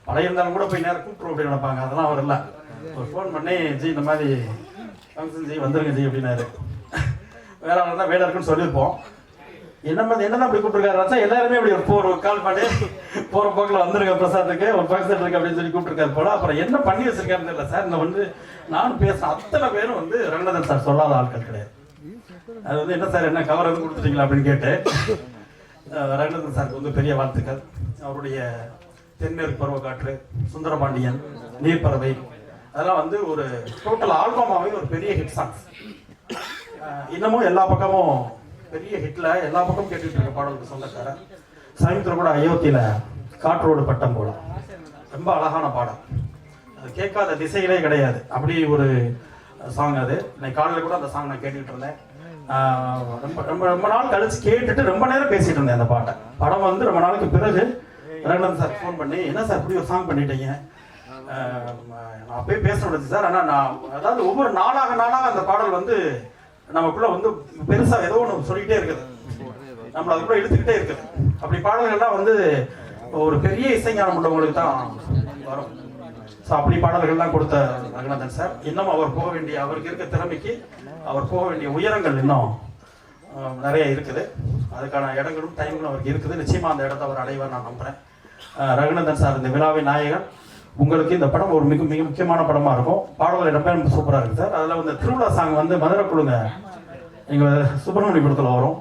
பழைய இருந்தாலும் கூட போய் நேரம் கூப்பிட்றோம் அப்படின்னு நினைப்பாங்க. அதெல்லாம் அவர் இல்லை. ஒரு ஃபோன் பண்ணி, ஜி இந்த மாதிரி ஃபங்க்ஷன் ஜி வந்துருங்க ஜி அப்படின்னாரு. வேற தான் வேலை இருக்குன்னு சொல்லியிருப்போம். என்னதான் அப்படி கூப்பிட்டுருக்காரு, எல்லாருமே அப்படி ஒரு கால் பண்ணி போகிற போக்கில் வந்துருங்க பிரசாத்துக்கு ஒரு ஃபங்க்ஷன் இருக்கு அப்படின்னு சொல்லி கூப்பிட்டுருக்காரு போல. அப்புறம் என்ன பண்ணி வச்சிருக்காருன்னு தெரியல சார். இந்த வந்து நானும் பேசுகிறேன், அத்தனை பேரும் வந்து ரகுநந்தன் சார் சொல்லாத ஆட்கள் கிடையாது. அது வந்து என்ன சார், என்ன கவர் வந்து கொடுத்துட்டீங்களா அப்படின்னு கேட்டு ரகுநந்தன் சாருக்கு வந்து பெரிய வாழ்த்துக்கள். அவருடைய தென்மேற்கு பருவக்காற்று, சுந்தரபாண்டியன், நீர்ப்பறவை, அதெல்லாம் வந்து ஒரு டோட்டல் ஆல்பமாகவே ஒரு பெரிய ஹிட் சாங்ஸ். இன்னமும் எல்லா பக்கமும் பெரிய ஹிட்ல எல்லா பக்கமும் கேட்டுட்டு இருக்க பாடலுக்கு சொந்தக்காரர். சமீபத்தில் கூட அயோத்தியில காற்றோடு பட்டம் போல ரொம்ப அழகான பாடம். அது கேட்காத திசைகளே கிடையாது, அப்படி ஒரு சாங். அது இன்னைக்கு காலையில் கூட அந்த சாங் நான் கேட்டுக்கிட்டு இருந்தேன். ரொம்ப ரொம்ப ரொம்ப நாள் கழிச்சு கேட்டுட்டு ரொம்ப நேரம் பேசிட்டு இருந்தேன் அந்த பாட்டை. படம் வந்து ரொம்ப நாளுக்கு பிறகு ரகுநந்தன் சார் ஃபோன் பண்ணி, என்ன சார் இப்படி ஒரு சாங் பண்ணிட்டீங்க, நான் அப்பயே பேச முடியாது சார். ஆனால் நான் அதாவது ஒவ்வொரு நாளாக அந்த பாடல் வந்து நமக்குள்ள வந்து பெருசா ஏதோ ஒன்று சொல்லிக்கிட்டே இருக்குது, நம்மள அதுக்குள்ள எடுத்துக்கிட்டே இருக்குது. அப்படி பாடல்கள்லாம் வந்து ஒரு பெரிய இசைஞானம் உள்ளவங்களுக்கு தான் வரும். ஸோ அப்படி பாடல்கள்லாம் கொடுத்த ரகுநந்தன் சார் இன்னும் அவர் போக வேண்டிய, அவருக்கு இருக்க திறமைக்கு அவர் போக வேண்டிய உயரங்கள் இன்னும் நிறைய இருக்குது. அதுக்கான இடங்களும் டைம்களும் அவருக்கு இருக்குது. நிச்சயமா அந்த இடத்த அவர் அடைவார் நான் நம்புறேன். ரகுநந்தன் சார் இந்த விழாவின் நாயகன். உங்களுக்கு இந்த படம் ஒரு மிக மிக முக்கியமான படமா இருக்கும். பாடல்கள் ரொம்ப சூப்பரா இருக்கு சார். அதில் வந்து திருவிழா சாங் வந்து மதுரை குழுங்க எங்க சுப்பிரமணியபுரத்தில் வரும்,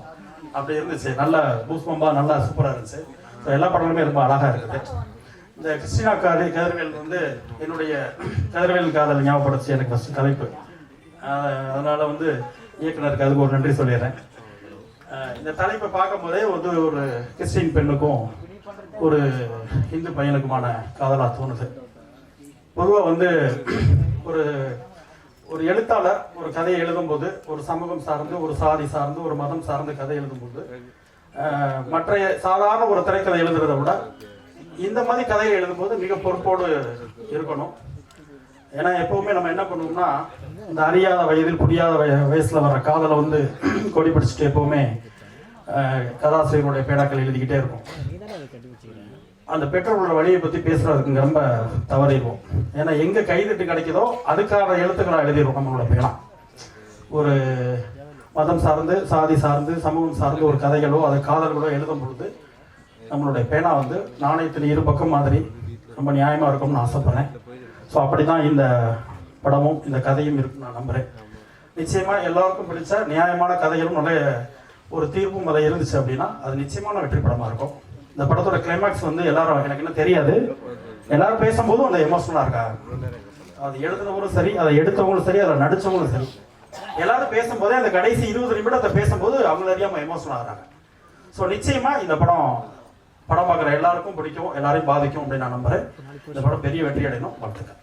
அப்படி இருந்துச்சு. நல்ல பூஸ்பம்பா நல்லா சூப்பரா இருந்துச்சு. ஸோ எல்லா படங்களுமே ரொம்ப அழகா இருக்குது. இந்த கிறிஸ்டினா கதிர்வேல் வந்து என்னுடைய கதிர்வேல் காதல் ஞாபகப்படுத்தி எனக்கு ஃபர்ஸ்ட் தலைப்பு. அதனால வந்து இயக்குனருக்கு அதுக்கு ஒரு நன்றி சொல்லிடுறேன். இந்த தலைப்பை பார்க்கும் போதே வந்து ஒரு கிறிஸ்டின் பெண்ணுக்கும் ஒரு இந்து பையனுக்குமான காதலா தோணுது. பொதுவாக வந்து ஒரு எழுத்தாளர் ஒரு கதையை எழுதும்போது, ஒரு சமூகம் சார்ந்து, ஒரு சாதி சார்ந்து, ஒரு மதம் சார்ந்து கதை எழுதும்போது, மற்ற சாதாரண ஒரு திரைக்கதை எழுதுறதை விட இந்த மாதிரி கதையை எழுதும்போது மிக பொறுப்போடு இருக்கணும். ஏன்னா எப்பவுமே நம்ம என்ன பண்ணுவோம்னா, இந்த அறியாத வயதில் புரியாத வயசுல வர காதலை வந்து கொடி பிடிச்சிட்டு எப்பவுமே கதாசிரியர்களுடைய பேனாக்கள் எழுதிக்கிட்டே இருக்கும். அந்த பெற்றோர்களோட வழியை பற்றி பேசுறதுக்கு ரொம்ப தவறிடுவோம். ஏன்னா எங்கே கைதட்டு கிடைக்குதோ அதுக்கான எழுத்துக்களை எழுதிடுவோம் நம்மளோட பேனா. ஒரு மதம் சார்ந்து, சாதி சார்ந்து, சமூகம் சார்ந்து ஒரு கதைகளோ அதை காதல்களோ எழுதும் பொழுது நம்மளுடைய பேனா வந்து நாணயத்தின் இரு பக்கம் மாதிரி ரொம்ப நியாயமாக இருக்கும்னு ஆசைப்படுறேன். ஸோ அப்படி தான் இந்த படமும் இந்த கதையும் இருக்குன்னு நான் நம்புகிறேன். நிச்சயமாக எல்லாருக்கும் பிடிச்ச நியாயமான கதைகளும் நல்ல ஒரு தீர்ப்பும் அதை இருந்துச்சு அப்படின்னா அது நிச்சயமான வெற்றி படமாக இருக்கும். இந்த படத்தோட கிளைமேக்ஸ் வந்து எல்லாரும், எனக்கு என்ன தெரியாது, எல்லாரும் பேசும்போதும் அந்த எமோஷனலாக இருக்காங்க. அது எழுதுனவங்களும் சரி, அதை எடுத்தவங்களும் சரி, அதில் நடித்தவங்களும் சரி, எல்லாரும் பேசும்போதே அந்த கடைசி 20 நிமிடத்தை பேசும்போது அவங்க அறியாமல் எமோஷனல் ஆகிறாங்க. ஸோ நிச்சயமாக இந்த படம் பார்க்குற எல்லாருக்கும் பிடிக்கும், எல்லாரையும் பாதிக்கும் அப்படின்னு நான் நம்புறேன். இந்த படம் பெரிய வெற்றி அடையணும். வாழ்த்துக்கள்.